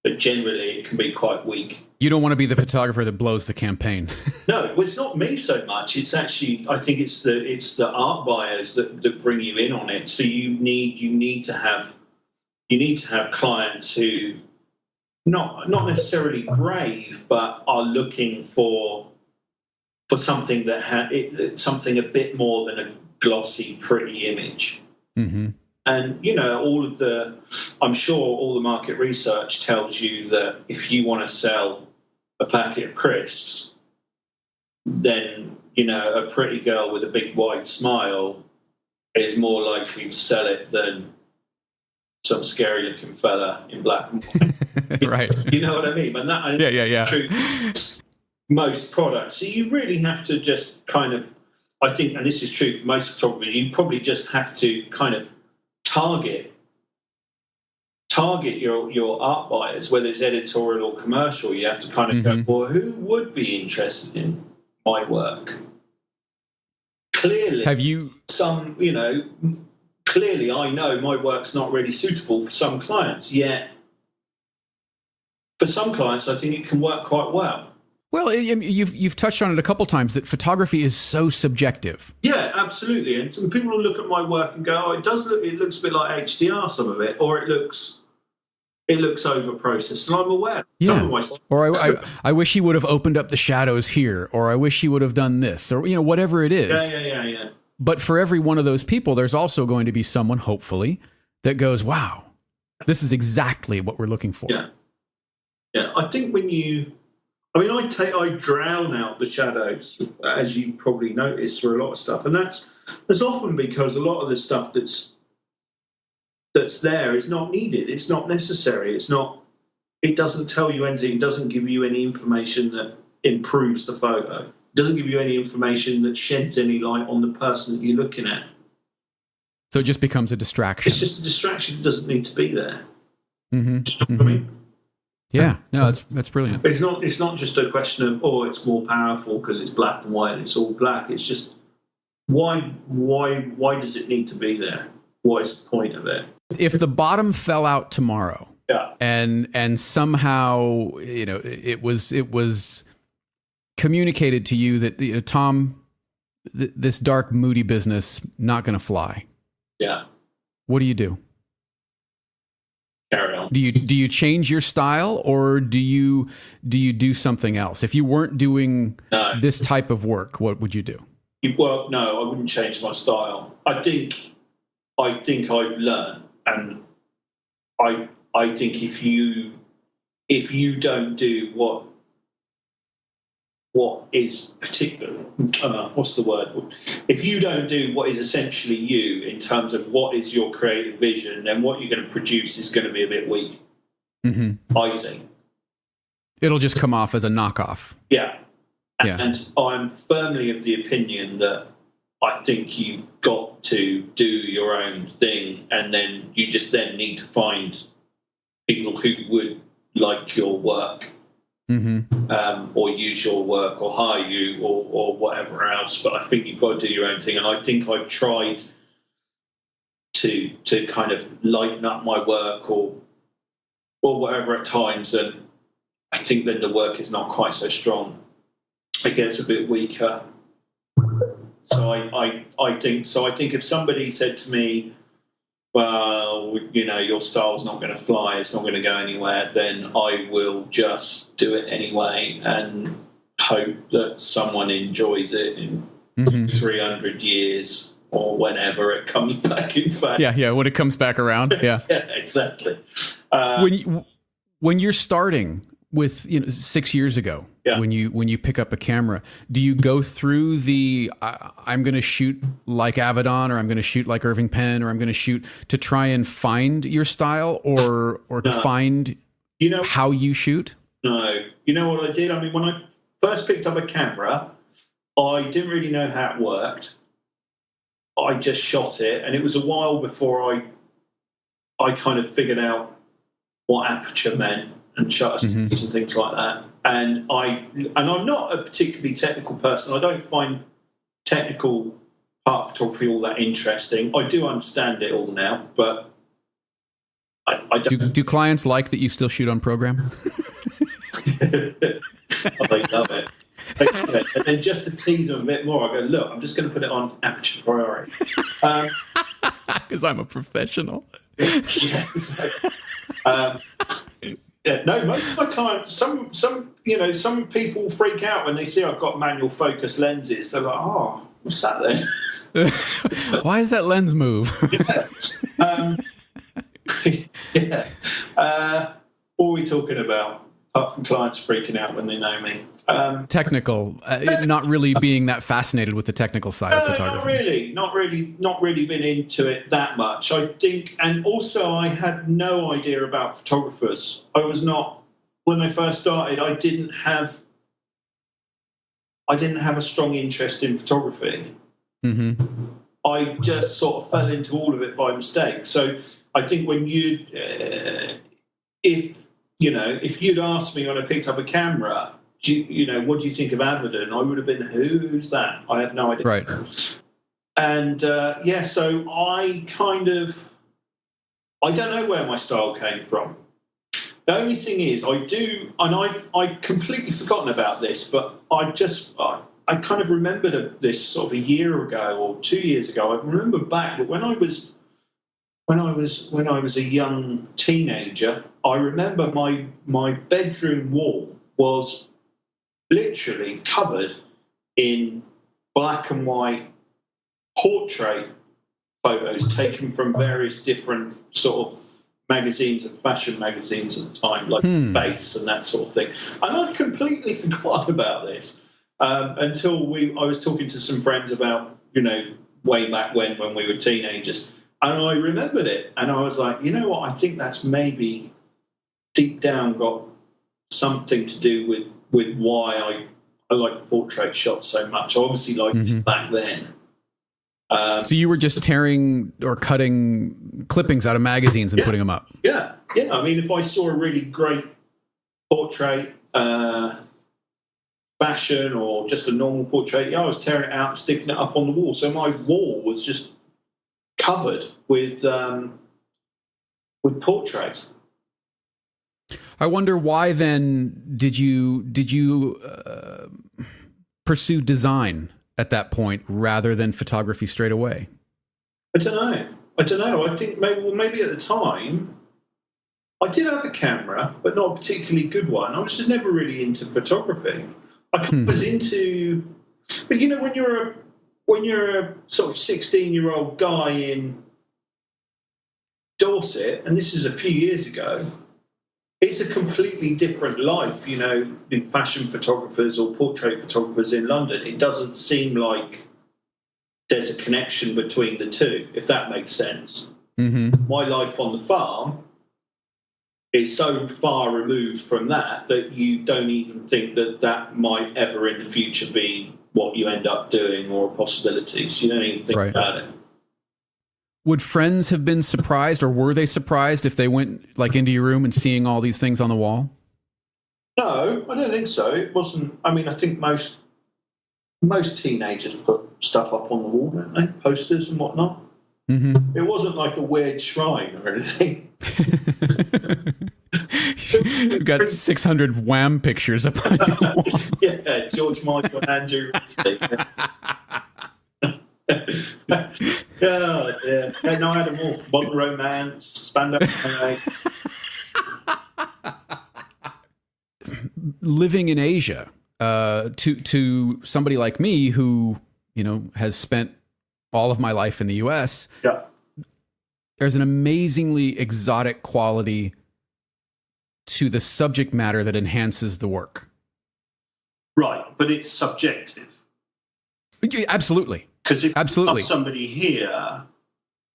but generally it can be quite weak. You don't want to be the photographer that blows the campaign. No, it's not me so much. It's actually, I think it's the art buyers that bring you in on it. So you need to have clients who not necessarily brave, but are looking for something that something a bit more than a glossy, pretty image. Mm-hmm. And I'm sure all the market research tells you that if you want to sell a packet of crisps, then a pretty girl with a big wide smile is more likely to sell it than some scary looking fella in black and white. Right. You know what I mean? And that true most products. So you really have to just kind of, I think, and this is true for most photographers, you probably just have to kind of target your art buyers, whether it's editorial or commercial. You have to kind of go, well, who would be interested in my work? Clearly, clearly I know my work's not really suitable for some clients, yet for some clients I think it can work quite well. Well, you've touched on it a couple times, that photography is so subjective. Yeah, absolutely. And some people will look at my work and go, it looks a bit like HDR, some of it, or it looks over-processed, and I'm aware. Yeah. Or I wish he would have opened up the shadows here, or I wish he would have done this, or whatever it is. Yeah. But for every one of those people, there's also going to be someone, hopefully, that goes, wow, this is exactly what we're looking for. Yeah. I think I drown out the shadows, as you probably notice, for a lot of stuff, and that's often because a lot of the stuff that's there is not needed. It's not necessary. It doesn't tell you anything. It doesn't give you any information that improves the photo. It doesn't give you any information that sheds any light on the person that you're looking at. So it just becomes a distraction. It's just a distraction that doesn't need to be there. Mm-hmm. Do you know what I mean? Yeah, no, that's brilliant. But it's not just a question of, it's more powerful because it's black and white and it's all black. It's just why does it need to be there? What is the point of it? If the bottom fell out tomorrow, yeah, and somehow it was communicated to you that Tom, this dark, moody business not going to fly. Yeah. What do? Carry on. Do you change your style, or do you do something else? If you weren't doing this type of work, what would you do? Well, no, I wouldn't change my style. I think I've learned, and I think if you don't do what is particular, what's the word? If you don't do what is essentially you in terms of what is your creative vision, then what you're going to produce is going to be a bit weak. Mm-hmm. I think it'll just come off as a knockoff. Yeah. And I'm firmly of the opinion that I think you've got to do your own thing, and then you just then need to find people who would like your work. Mm-hmm. Or use your work or hire you or whatever else. But I think you've got to do your own thing. And I think I've tried to kind of lighten up my work or whatever at times. And I think then the work is not quite so strong. It gets a bit weaker. So I think if somebody said to me, well, your style's not going to fly, it's not going to go anywhere, then I will just do it anyway and hope that someone enjoys it in 300 years or whenever it comes back in fact. Yeah, when it comes back around, yeah. Yeah, exactly. When you're starting with 6 years ago, when you pick up a camera, do you go through the I'm going to shoot like Avedon, or I'm going to shoot like Irving Penn, or I'm going to shoot to try and find your style, or to find how you shoot? No. You know what I did? I mean, when I first picked up a camera, I didn't really know how it worked. I just shot it, and it was a while before I kind of figured out what aperture meant and shutter speeds and things like that. And I'm not a particularly technical person. I don't find technical part of photography all that interesting. I do understand it all now, but I don't. Do clients like that you still shoot on program? They love it. And then just to tease them a bit more, I go, look, I'm just going to put it on aperture priority. Because I'm a professional. Yes. Yeah, no, most of my clients, some people freak out when they see I've got manual focus lenses. They're like, oh, what's that then? Why does that lens move? Yeah. What are we talking about? Apart from clients freaking out when they know me. Technical, not really being that fascinated with the technical side of photography. Not really been into it that much. I think, and also I had no idea about photographers. I was not, when I first started, I didn't have a strong interest in photography. Mm-hmm. I just sort of fell into all of it by mistake. So I think when if you'd asked me when I picked up a camera, what do you think of Avedon? I would have been, who's that? I have no idea. Right. And so I don't know where my style came from. The only thing is I've completely forgotten about this, but I kind of remembered this sort of a year ago or 2 years ago. I remember back that when I was a young teenager, I remember my bedroom wall was literally covered in black and white portrait photos taken from various different sort of magazines and fashion magazines at the time, like Face and that sort of thing. And I'd completely forgotten about this until I was talking to some friends about, way back when we were teenagers. And I remembered it. And I was like, you know what? I think that's maybe deep down got something to do with why I like the portrait shots so much. I obviously liked it back then. So you were just tearing or cutting clippings out of magazines and putting them up? Yeah. I mean, if I saw a really great portrait, fashion, or just a normal portrait, I was tearing it out and sticking it up on the wall. So my wall was just covered with portraits. I wonder why then did you pursue design at that point rather than photography straight away? I don't know. I think maybe at the time I did have a camera, but not a particularly good one. I was just never really into photography. I was into, but you know, when you're a sort of 16-year-old guy in Dorset, and this is a few years ago, it's a completely different life, you know, in fashion photographers or portrait photographers in London. It doesn't seem like there's a connection between the two, if that makes sense. Mm-hmm. My life on the farm is so far removed from that you don't even think that might ever in the future be what you end up doing or possibilities. You don't even think about it. Would friends have been surprised, or were they surprised if they went like into your room and seeing all these things on the wall? No, I don't think so. It wasn't. I mean, I think most teenagers put stuff up on the wall, don't they? Posters and whatnot. Mm-hmm. It wasn't like a weird shrine or anything. You've got 600 Wham pictures up on your wall. Yeah, George Michael and Andrew Ridgeley. Yeah. No, I had them all. Modern Romance, Spandau Ballet. Living in Asia, to somebody like me who, you know, has spent all of my life in the US, there's an amazingly exotic quality to the subject matter that enhances the work. Right, but it's subjective. Absolutely. Because if you have somebody here,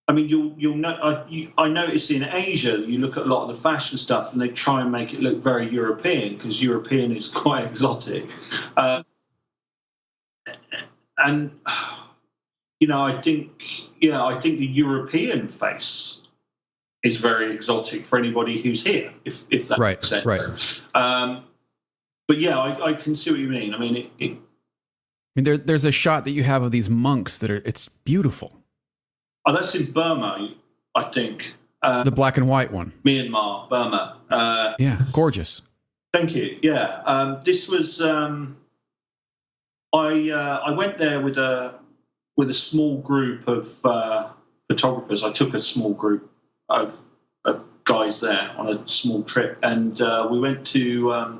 I mean, you'll know. I notice in Asia, you look at a lot of the fashion stuff, and they try and make it look very European because European is quite exotic. And you know, I think the European face is very exotic for anybody who's here, if that makes sense. Right. But yeah, I can see what you mean. I mean, I mean, there's a shot that you have of these monks it's beautiful. Oh, that's in Burma, I think. The black and white one. Myanmar, Burma. Yeah, gorgeous. Thank you. Yeah, this was. I went there with a small group of photographers. I took a small group of guys there on a small trip, and we went to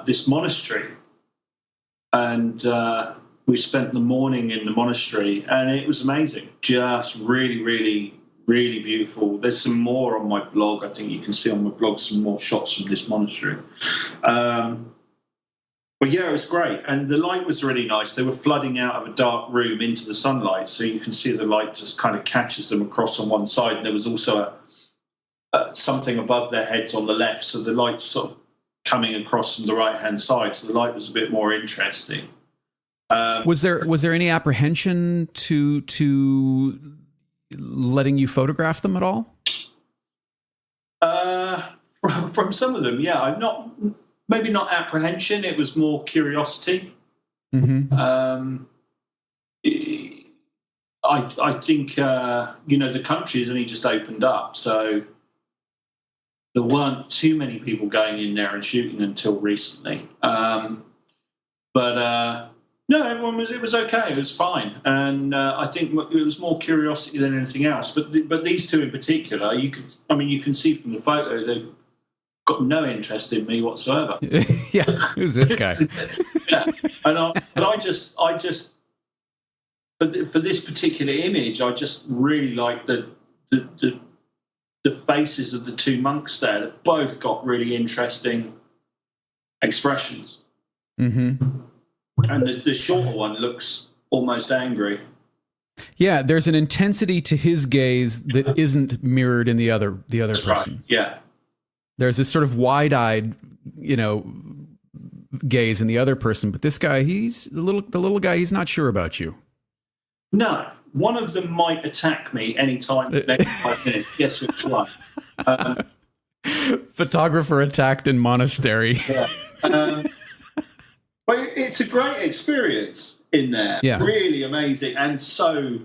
this monastery, and we spent the morning in the monastery, and it was amazing. Just really, really, really beautiful. There's some more on my blog. I think you can see on my blog some more shots from this monastery. But yeah, it was great. And the light was really nice. They were flooding out of a dark room into the sunlight, so you can see the light just kind of catches them across on one side. And there was also something above their heads on the left, so the light's sort of coming across from the right-hand side. So the light was a bit more interesting. Was there any apprehension to letting you photograph them at all? From some of them, yeah. Maybe not apprehension. It was more curiosity. Mm-hmm. I think the country has only just opened up, so there weren't too many people going in there and shooting until recently. No, it was okay. It was fine, and I think it was more curiosity than anything else. But these two in particular, you can see from the photo they've got no interest in me whatsoever. Yeah, who's this guy? Yeah, I just for this particular image, I just really like the faces of the two monks there. That both got really interesting expressions. Mm-hmm. And the shorter one looks almost angry. Yeah, there's an intensity to his gaze that isn't mirrored in the other That's person. Right. Yeah. There's this sort of wide-eyed, gaze in the other person, but this guy, he's the little guy, he's not sure about you. No, one of them might attack me anytime in the next 5 minutes. Guess which one? Photographer attacked in monastery. Yeah. But it's a great experience in there. Yeah. Really amazing and so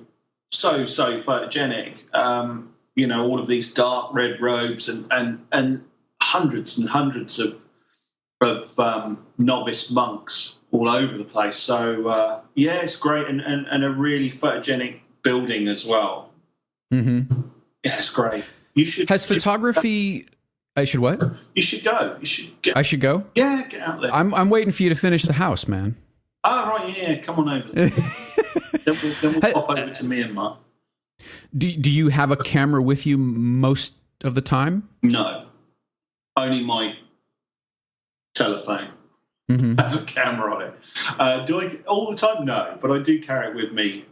photogenic. All of these dark red robes and hundreds and hundreds of novice monks all over the place. So, it's great and a really photogenic building as well. Mm-hmm. Yeah, it's great. You should. Has photography... I should what? You should go. I should go? Yeah, get out there. I'm waiting for you to finish the house, man. Oh, right, yeah. Come on over. then we'll pop over to Myanmar. Do you have a camera with you most of the time? No. Only my telephone has a camera on it. Do I all the time? No, but I do carry it with me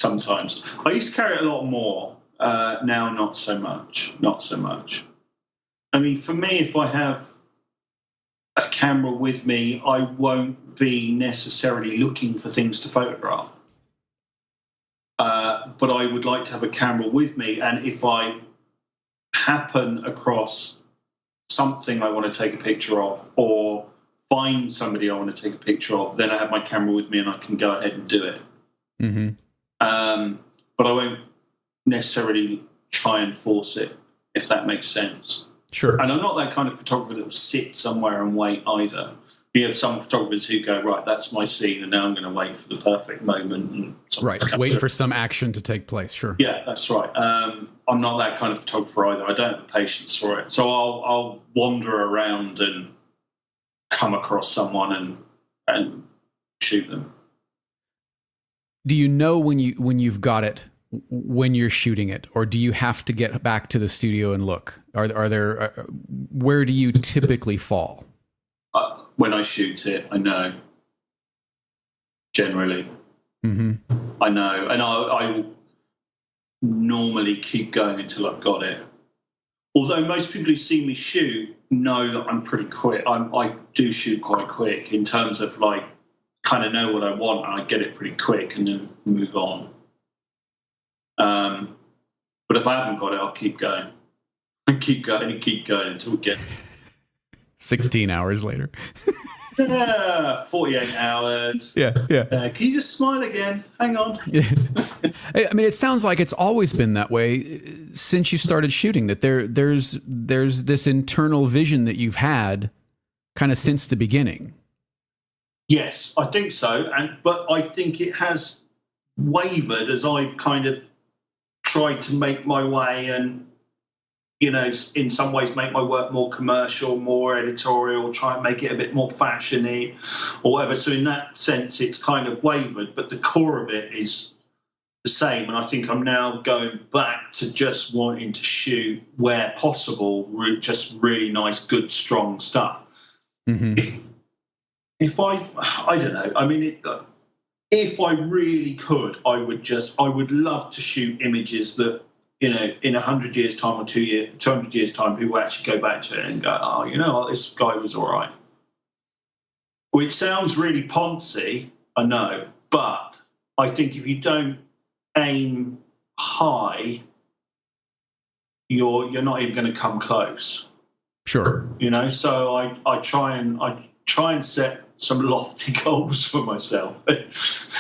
sometimes. I used to carry it a lot more. Now, not so much. Not so much. I mean, for me, if I have a camera with me, I won't be necessarily looking for things to photograph. But I would like to have a camera with me, and if I happen across something I want to take a picture of or find somebody I want to take a picture of, then I have my camera with me and I can go ahead and do it. Mm-hmm. But I won't necessarily try and force it, if that makes sense. Sure. And I'm not that kind of photographer that will sit somewhere and wait either. You have some photographers who go, right, that's my scene, and now I'm going to wait for the perfect moment. And right, wait for some action to take place, sure. Yeah, that's right. I'm not that kind of photographer either. I don't have the patience for it. So I'll wander around and come across someone and shoot them. Do you know when you've got it, when you're shooting it, or do you have to get back to the studio and look? Are there where do you typically fall? When I shoot it, I know. Generally, I know, and I will normally keep going until I've got it. Although most people who see me shoot know that I'm pretty quick. I do shoot quite quick in terms of like kind of know what I want, and I get it pretty quick and then move on. But if I haven't got it, I'll keep going. And keep going until we get 16 hours later. 48 hours. Yeah. Can you just smile again? Hang on. I mean, it sounds like it's always been that way since you started shooting, that there's this internal vision that you've had kind of since the beginning. Yes, I think so. But I think it has wavered as I've kind of tried to make my way and, in some ways make my work more commercial, more editorial, try and make it a bit more fashiony or whatever. So in that sense, it's kind of wavered, but the core of it is the same. And I think I'm now going back to just wanting to shoot, where possible, just really nice, good, strong stuff. Mm-hmm. If I don't know, I mean, if I really could, I would love to shoot images that, in 100 years' time or 200 years' time, people actually go back to it and go, oh, you know what, this guy was all right. Which sounds really poncy, I know, but I think if you don't aim high, you're not even going to come close. Sure. So I try and set some lofty goals for myself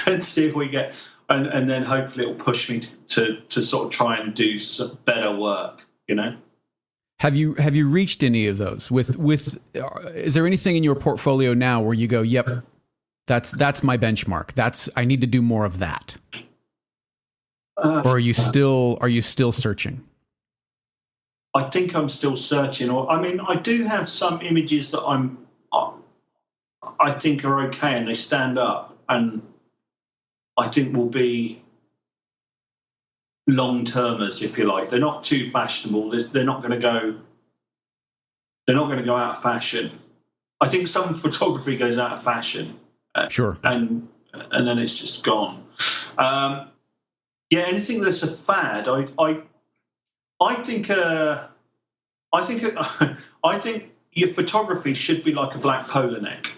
and see if we get, and then hopefully it'll push me to sort of try and do some better work, Have you reached any of those with is there anything in your portfolio now where you go, yep, that's my benchmark, I need to do more of that? Or are you still searching? I think I'm still searching. I do have some images that I think are okay and they stand up and I think will be long-termers, if you like. They're not too fashionable. They're not going to go out of fashion. I think some photography goes out of fashion. Sure. And then it's just gone. Anything that's a fad, I think your photography should be like a black polo neck.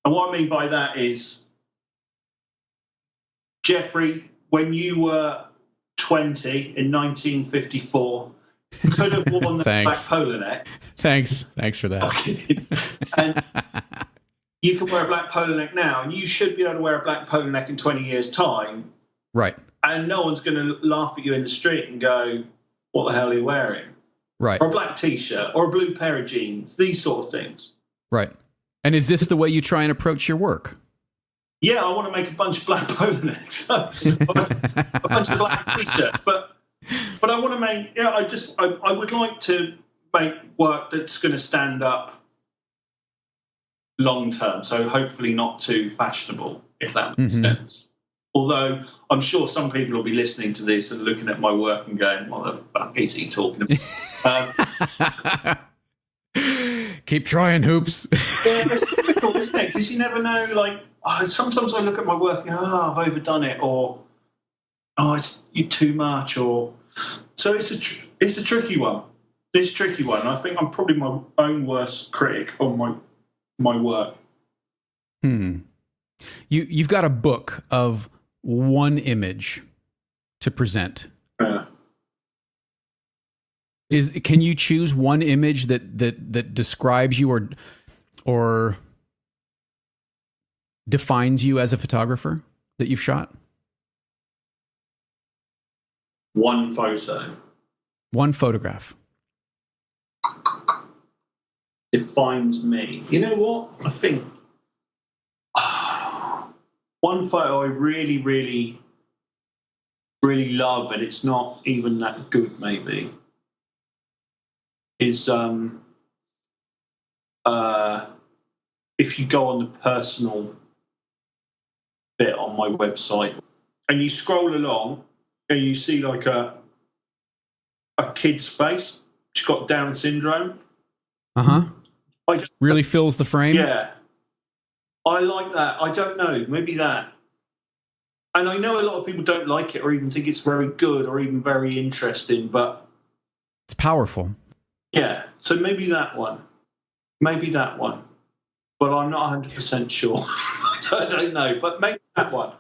And what I mean by that is, Jeffrey, when you were 20 in 1954, you could have worn the black polo neck. Thanks for that. And you can wear a black polo neck now, and you should be able to wear a black polo neck in 20 years' time. Right. And no one's going to laugh at you in the street and go, what the hell are you wearing? Right. Or a black T-shirt, or a blue pair of jeans, these sort of things. Right. And is this the way you try and approach your work? Yeah, I want to make a bunch of black polo necks, a bunch of black T-shirts, but I want to make, I would like to make work that's going to stand up long term, so hopefully not too fashionable, if that makes sense. Although I'm sure some people will be listening to this and looking at my work and going, what the fuck is he talking about? Keep trying, Hoops. Yeah, it's difficult, isn't it? Because you never know, like, sometimes I look at my work and go, I've overdone it, or, it's too much, or... So it's a tricky one. It's a tricky one. I think I'm probably my own worst critic on my work. You've got a book of one image to present. Can you choose one image that describes you or defines you as a photographer that you've shot? One photo. One photograph. Defines me. You know what? I think one photo I really, really, really love, and it's not even that good maybe, is if you go on the personal bit on my website and you scroll along and you see like a kid's face, she's got Down syndrome. Really fills the frame. Yeah. I like that. I don't know. Maybe that. And I know a lot of people don't like it or even think it's very good or even very interesting, but... It's powerful. Yeah. So maybe that one. Maybe that one. But I'm not 100% sure. I don't know. But maybe that one.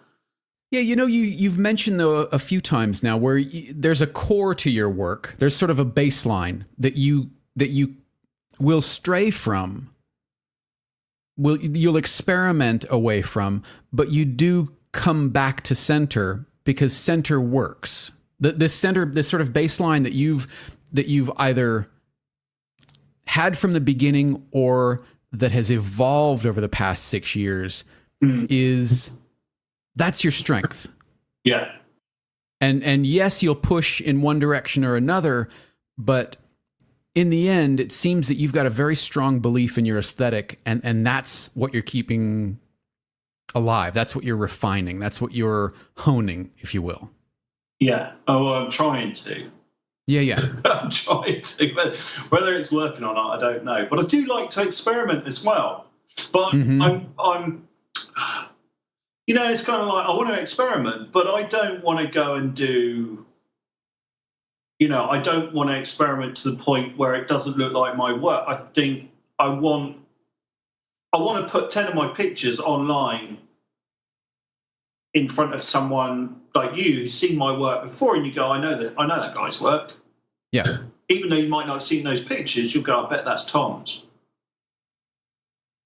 Yeah, you've mentioned though a few times now where there's a core to your work. There's sort of a baseline that you will stray from. You'll experiment away from, but you do come back to center because center works. This sort of baseline that you've either had from the beginning or that has evolved over the past 6 years that's your strength. Yeah. And yes, you'll push in one direction or another, but in the end, it seems that you've got a very strong belief in your aesthetic, and that's what you're keeping alive. That's what you're refining. That's what you're honing, if you will. Yeah. Oh, well, I'm trying to. Yeah. I'm trying to. Whether it's working or not, I don't know. But I do like to experiment as well. But I'm it's kind of like I want to experiment, but I don't want to go and do... I don't want to experiment to the point where it doesn't look like my work. I think I want to put 10 of my pictures online in front of someone like you who's seen my work before, and you go, I know that guy's work. Yeah. Even though you might not have seen those pictures, you'll go, I bet that's Tom's.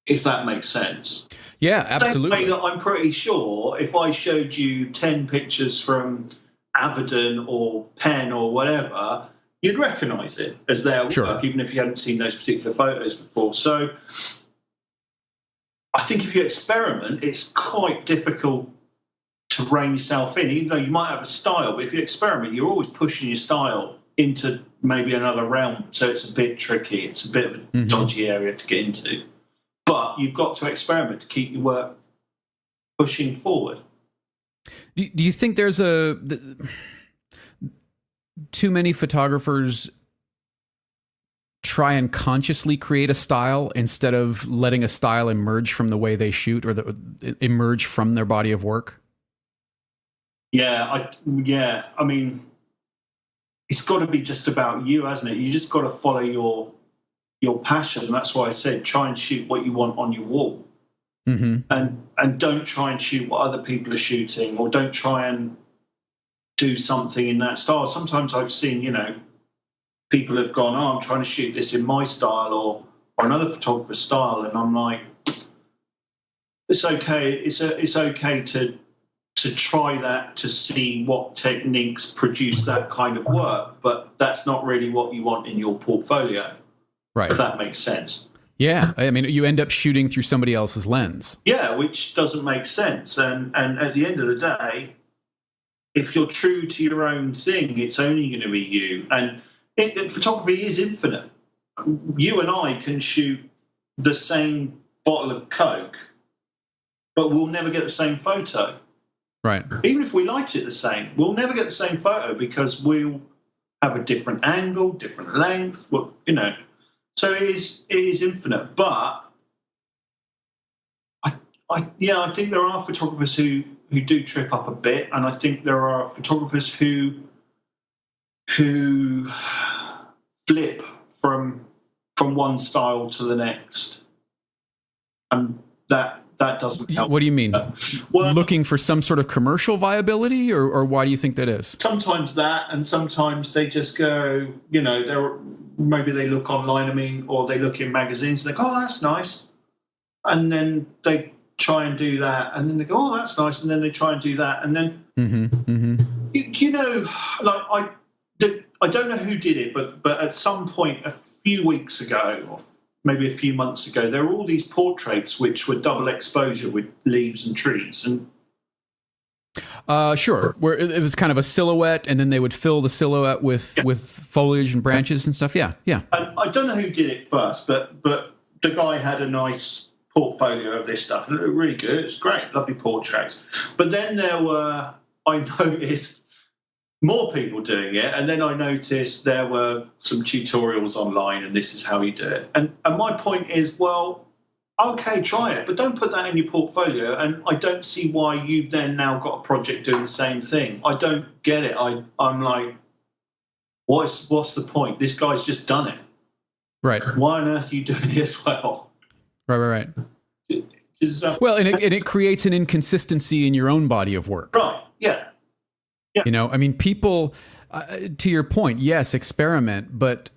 If that makes sense. Yeah, absolutely. Same way that I'm pretty sure if I showed you 10 pictures from Avedon or Penn or whatever, you'd recognise it as their work, even if you hadn't seen those particular photos before. So I think if you experiment, it's quite difficult to rein yourself in, even though you might have a style. But if you experiment, you're always pushing your style into maybe another realm. So it's a bit tricky. It's a bit of a dodgy area to get into. But you've got to experiment to keep your work pushing forward. Do you think there's too many photographers try and consciously create a style instead of letting a style emerge from the way they shoot or emerge from their body of work? Yeah. I mean, it's got to be just about you, hasn't it? You just got to follow your your passion. That's why I said try and shoot what you want on your wall, and don't try and shoot what other people are shooting, or don't try and do something in that style. Sometimes I've seen, people have gone, I'm trying to shoot this in my style or another photographer's style, and I'm like, it's okay. It's okay to try that, to see what techniques produce that kind of work, but that's not really what you want in your portfolio. Right. If that makes sense. Yeah. I mean, you end up shooting through somebody else's lens. Yeah, which doesn't make sense. And at the end of the day, if you're true to your own thing, it's only going to be you. And photography is infinite. You and I can shoot the same bottle of Coke, but we'll never get the same photo. Right. Even if we light it the same, we'll never get the same photo because we'll have a different angle, different length. Well, so it is infinite. But I think there are photographers who do trip up a bit, and I think there are photographers who flip from one style to the next, and that doesn't help. What do you mean? Well, looking for some sort of commercial viability, or why do you think that is? Sometimes that, and sometimes they just go, maybe they look online, or they look in magazines, and they go, oh, that's nice. And then they try and do that, and then they go, oh, that's nice, and then they try and do that, and then, I don't know who did it, but at some point a few weeks ago, or maybe a few months ago, there were all these portraits which were double exposure with leaves and trees. And sure, where it was kind of a silhouette, and then they would fill the silhouette with foliage and branches and stuff. Yeah. And I don't know who did it first, but the guy had a nice portfolio of this stuff, and it looked really good. It was great, lovely portraits. But then I noticed more people doing it, and then I noticed there were some tutorials online, and this is how you do it. And my point is, well, okay, try it, but don't put that in your portfolio. And I don't see why you've then now got a project doing the same thing. I don't get it. I'm like, what's the point? This guy's just done it. Right. Why on earth are you doing it as well? Right. Well, and it creates an inconsistency in your own body of work. Right, yeah. I mean, people, to your point, yes, experiment, but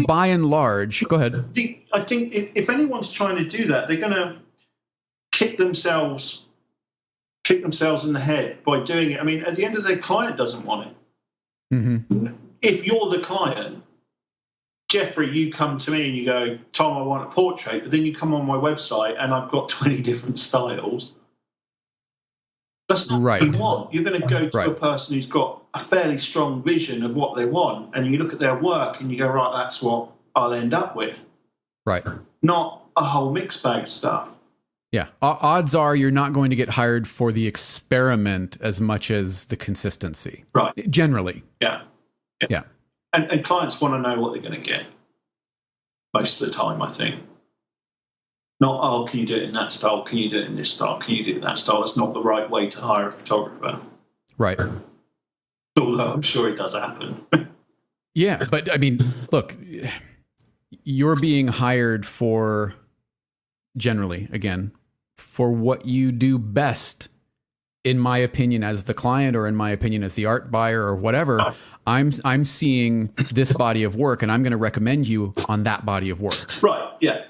by and large, go ahead. I think if anyone's trying to do that, they're going to kick themselves in the head by doing it. I mean, at the end of the day, client doesn't want it. Mm-hmm. If you're the client, Jeffrey, you come to me and you go, Tom, I want a portrait, but then you come on my website and I've got 20 different styles. That's not what you want. You're going to go to a person who's got a fairly strong vision of what they want, and you look at their work and you go, right, that's what I'll end up with. Right. Not a whole mixed bag stuff. Yeah. Odds are you're not going to get hired for the experiment as much as the consistency. Right. Generally. Yeah. And clients want to know what they're going to get most of the time, I think. Not, can you do it in that style? Can you do it in this style? Can you do it in that style? That's not the right way to hire a photographer. Right. Although I'm sure it does happen. Yeah, but I mean, look, you're being hired for, generally, again, for what you do best, in my opinion, as the client, or in my opinion, as the art buyer, or whatever. I'm seeing this body of work, and I'm going to recommend you on that body of work. Right, yeah.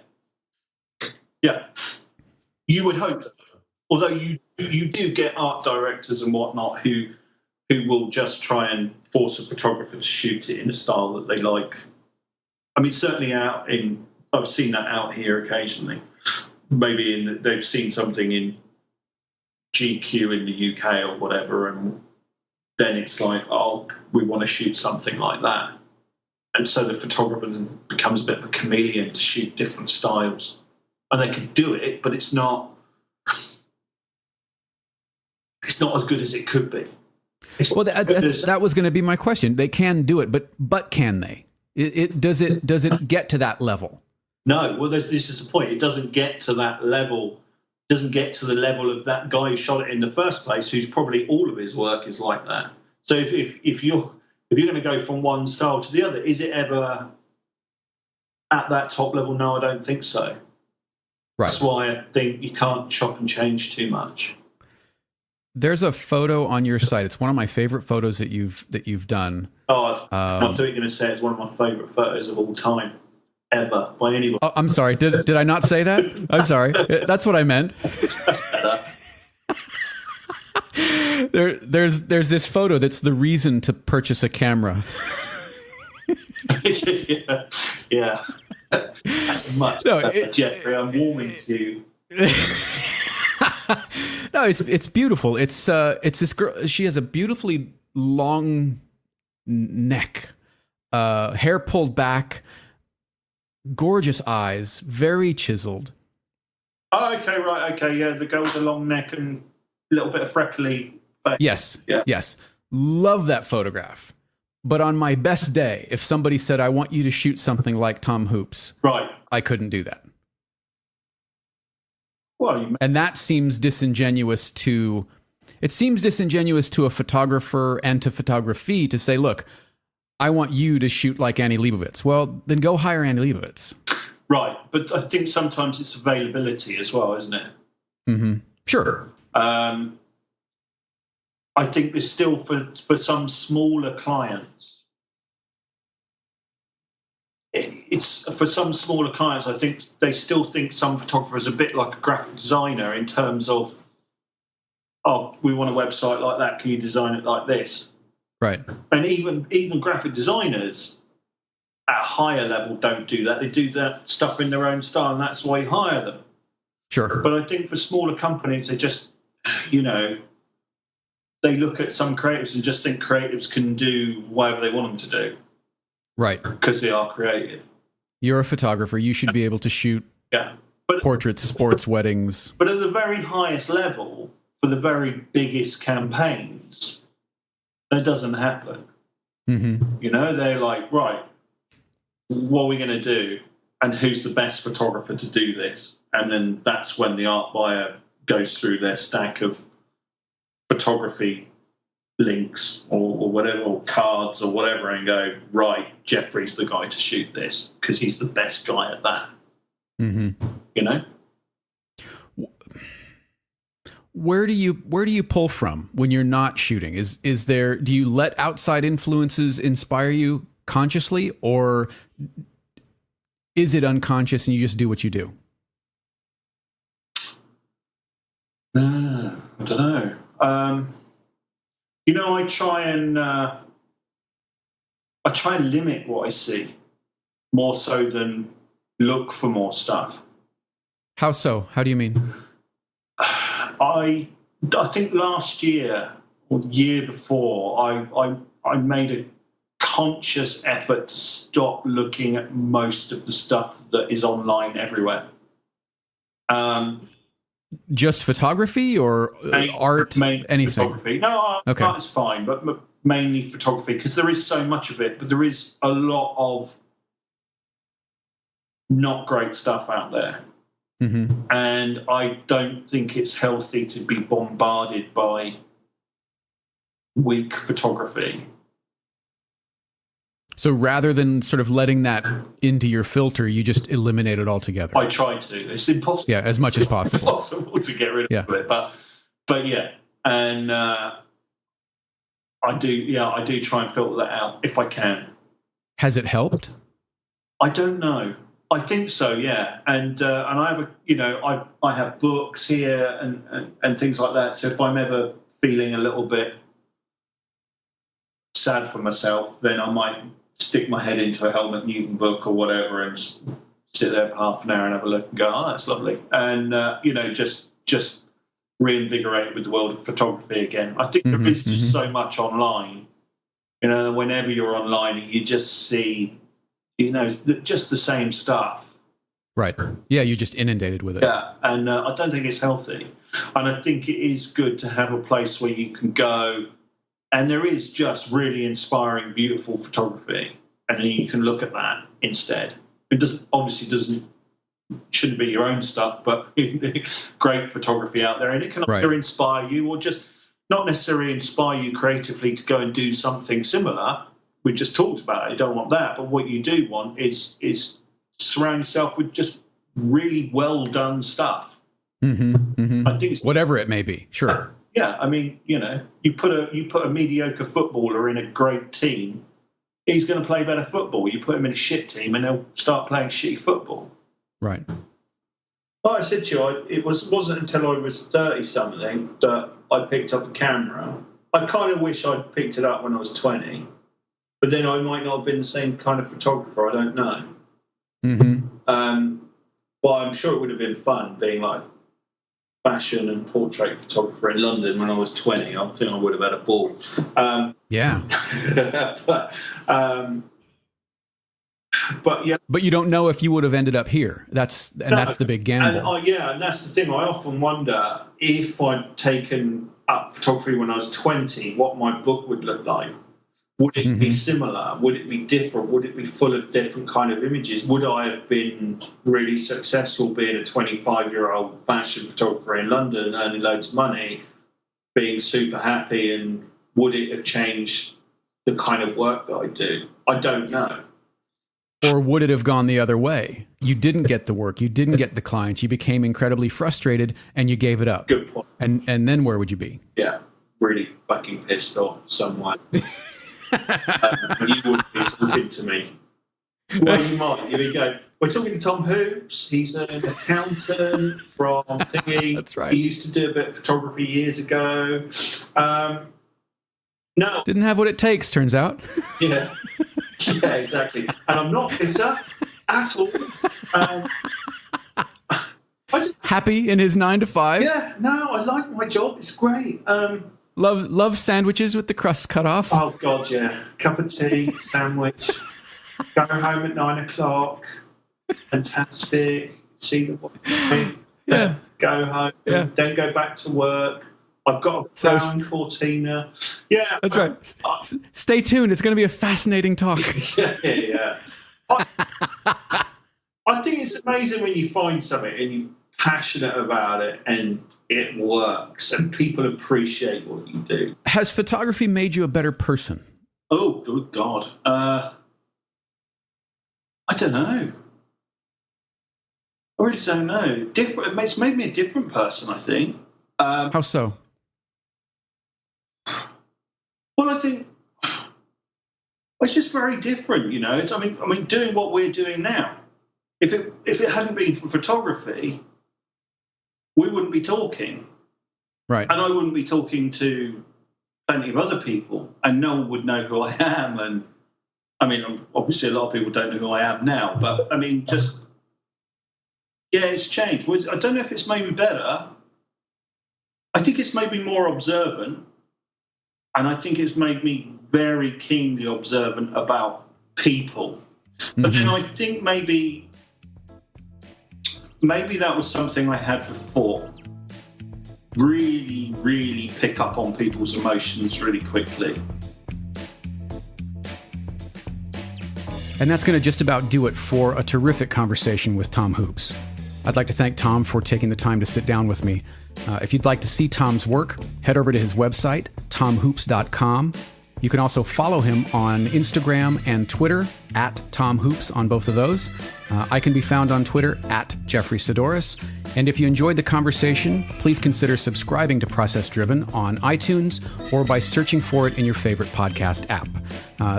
Yeah, you would hope so. Although you do get art directors and whatnot who will just try and force a photographer to shoot it in a style that they like. I mean, certainly I've seen that out here occasionally. Maybe they've seen something in GQ in the UK or whatever, and then it's like, oh, we want to shoot something like that. And so the photographer becomes a bit of a chameleon to shoot different styles. And they can do it, but it's not as good as it could be. That was going to be my question. They can do it, but can they? Does it get to that level? No. Well, this is the point. It doesn't get to that level. It doesn't get to the level of that guy who shot it in the first place, who's probably all of his work is like that. So if you're going to go from one style to the other, is it ever at that top level, no, I don't think so. Right. That's why I think you can't chop and change too much. There's a photo on your site. It's one of my favorite photos that you've done. Oh, I thought you were going to say it's one of my favourite photos of all time, ever, by anyone. Oh, I'm sorry. Did I not say that? I'm sorry. That's what I meant. That's better. There's this photo that's the reason to purchase a camera. Yeah. That's much better, Jeffrey. I'm warming to you. No, it's beautiful. It's this girl. She has a beautifully long neck, hair pulled back, gorgeous eyes, very chiseled. Oh, okay, right, okay, yeah. The girl with the long neck and a little bit of freckly face. Yes, yeah. Yes. Love that photograph. But on my best day, if somebody said, I want you to shoot something like Tom Hoops, right, I couldn't do that. Well, and that seems disingenuous to a photographer and to photography to say, look, I want you to shoot like Annie Leibovitz. Well, then go hire Annie Leibovitz. Right. But I think sometimes it's availability as well, isn't it? Mm-hmm. Sure. I think there's still, for some smaller clients, it's for some smaller clients, I think they still think some photographer is a bit like a graphic designer in terms of, oh, we want a website like that. Can you design it like this? Right. And even graphic designers at a higher level don't do that. They do that stuff in their own style, and that's why you hire them. Sure. But I think for smaller companies, they just, they look at some creatives and just think creatives can do whatever they want them to do. Right. Because they are creative. You're a photographer. You should be able to shoot portraits, sports, weddings. But at the very highest level, for the very biggest campaigns, that doesn't happen. Mm-hmm. They're like, right, what are we going to do? And who's the best photographer to do this? And then that's when the art buyer goes through their stack of photography links or whatever, or cards or whatever, and go, right, Jeffrey's the guy to shoot this because he's the best guy at that. Mm-hmm. Where do you pull from when you're not shooting? Do you let outside influences inspire you consciously, or is it unconscious and you just do what you do? I don't know. I try and limit what I see more so than look for more stuff. How so? How do you mean? I think last year or the year before, I made a conscious effort to stop looking at most of the stuff that is online everywhere. Just photography or art, anything? Photography. No, okay. Art is fine, but mainly photography, because there is so much of it, but there is a lot of not great stuff out there. Mm-hmm. And I don't think it's healthy to be bombarded by weak photography. So rather than sort of letting that into your filter, you just eliminate it altogether. I try to. It's impossible. Yeah, as much as possible. It's impossible to get rid of it. But yeah. And I do try and filter that out if I can. Has it helped? I don't know. I think so, yeah. And I have I have books here and things like that. So if I'm ever feeling a little bit sad for myself, then I might stick my head into a Helmut Newton book or whatever and just sit there for half an hour and have a look and go, oh, that's lovely. And, just reinvigorate with the world of photography again. I think there is just so much online. Whenever you're online, you just see, just the same stuff. Right. Yeah, you're just inundated with it. Yeah, and I don't think it's healthy. And I think it is good to have a place where you can go, and there is just really inspiring, beautiful photography, and then you can look at that instead. It shouldn't be your own stuff, but great photography out there, and it can either inspire you or just not necessarily inspire you creatively to go and do something similar. We just talked about it. You don't want that, but what you do want is surround yourself with just really well done stuff. Mm-hmm, mm-hmm. I think whatever it may be. Sure. Yeah, I mean, you know, you put a mediocre footballer in a great team, he's going to play better football. You put him in a shit team, and they'll start playing shitty football. Right. Like I said to you, it wasn't until I was 30-something that I picked up a camera. I kind of wish I'd picked it up when I was 20, but then I might not have been the same kind of photographer. I don't know. Mm-hmm. But I'm sure it would have been fun being like fashion and portrait photographer in London when I was 20. I think I would have had a ball. Yeah. But yeah. But you don't know if you would have ended up here. That's the big gamble. And that's the thing. I often wonder if I'd taken up photography when I was 20, what my book would look like. Would it be similar? Would it be different? Would it be full of different kind of images? Would I have been really successful being a 25-year-old fashion photographer in London, earning loads of money, being super happy, and would it have changed the kind of work that I do? I don't know. Or would it have gone the other way? You didn't get the work, you didn't get the clients, you became incredibly frustrated, and you gave it up. Good point. And then where would you be? Yeah, really fucking pissed off somewhere. You wouldn't be talking to me. Well, you might. You go, we're talking to Tom Hoops. He's an accountant from Thingy. That's right. He used to do a bit of photography years ago. No. Didn't have what it takes, turns out. Yeah. Yeah, exactly. And I'm not bitter at all. Happy in his 9 to 5. Yeah, no, I like my job. It's great. Love sandwiches with the crust cut off. Oh God, yeah. Cup of tea, sandwich. Go home at 9 o'clock. Fantastic. See the boy. Yeah. Go home. Yeah. Then go back to work. I've got a brown Cortina. Yeah. That's right. Stay tuned. It's going to be a fascinating talk. Yeah. I think it's amazing when you find something and you're passionate about it and it works and people appreciate what you do. Has photography made you a better person? Oh, good God. I don't know. I really don't know. It's made me a different person, I think. How so? Well, I think it's just very different, you know. I mean, doing what we're doing now. If it hadn't been for photography, we wouldn't be talking. Right. And I wouldn't be talking to plenty of other people, and no one would know who I am. And I mean, obviously, a lot of people don't know who I am now, but I mean, just, yeah, it's changed. I don't know if it's made me better. I think it's made me more observant, and I think it's made me very keenly observant about people. But then I think maybe that was something I had before. Really, really pick up on people's emotions really quickly. And that's going to just about do it for a terrific conversation with Tom Hoops. I'd like to thank Tom for taking the time to sit down with me. If you'd like to see Tom's work, head over to his website, tomhoops.com. You can also follow him on Instagram and Twitter, @TomHoops on both of those. I can be found on Twitter, @JeffreySidoris. And if you enjoyed the conversation, please consider subscribing to Process Driven on iTunes or by searching for it in your favorite podcast app.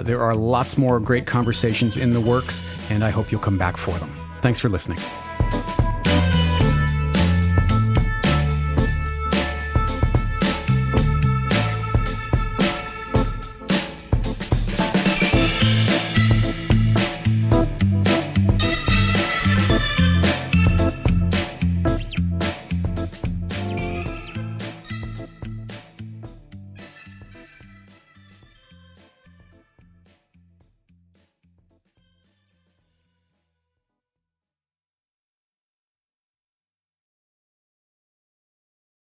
There are lots more great conversations in the works, and I hope you'll come back for them. Thanks for listening.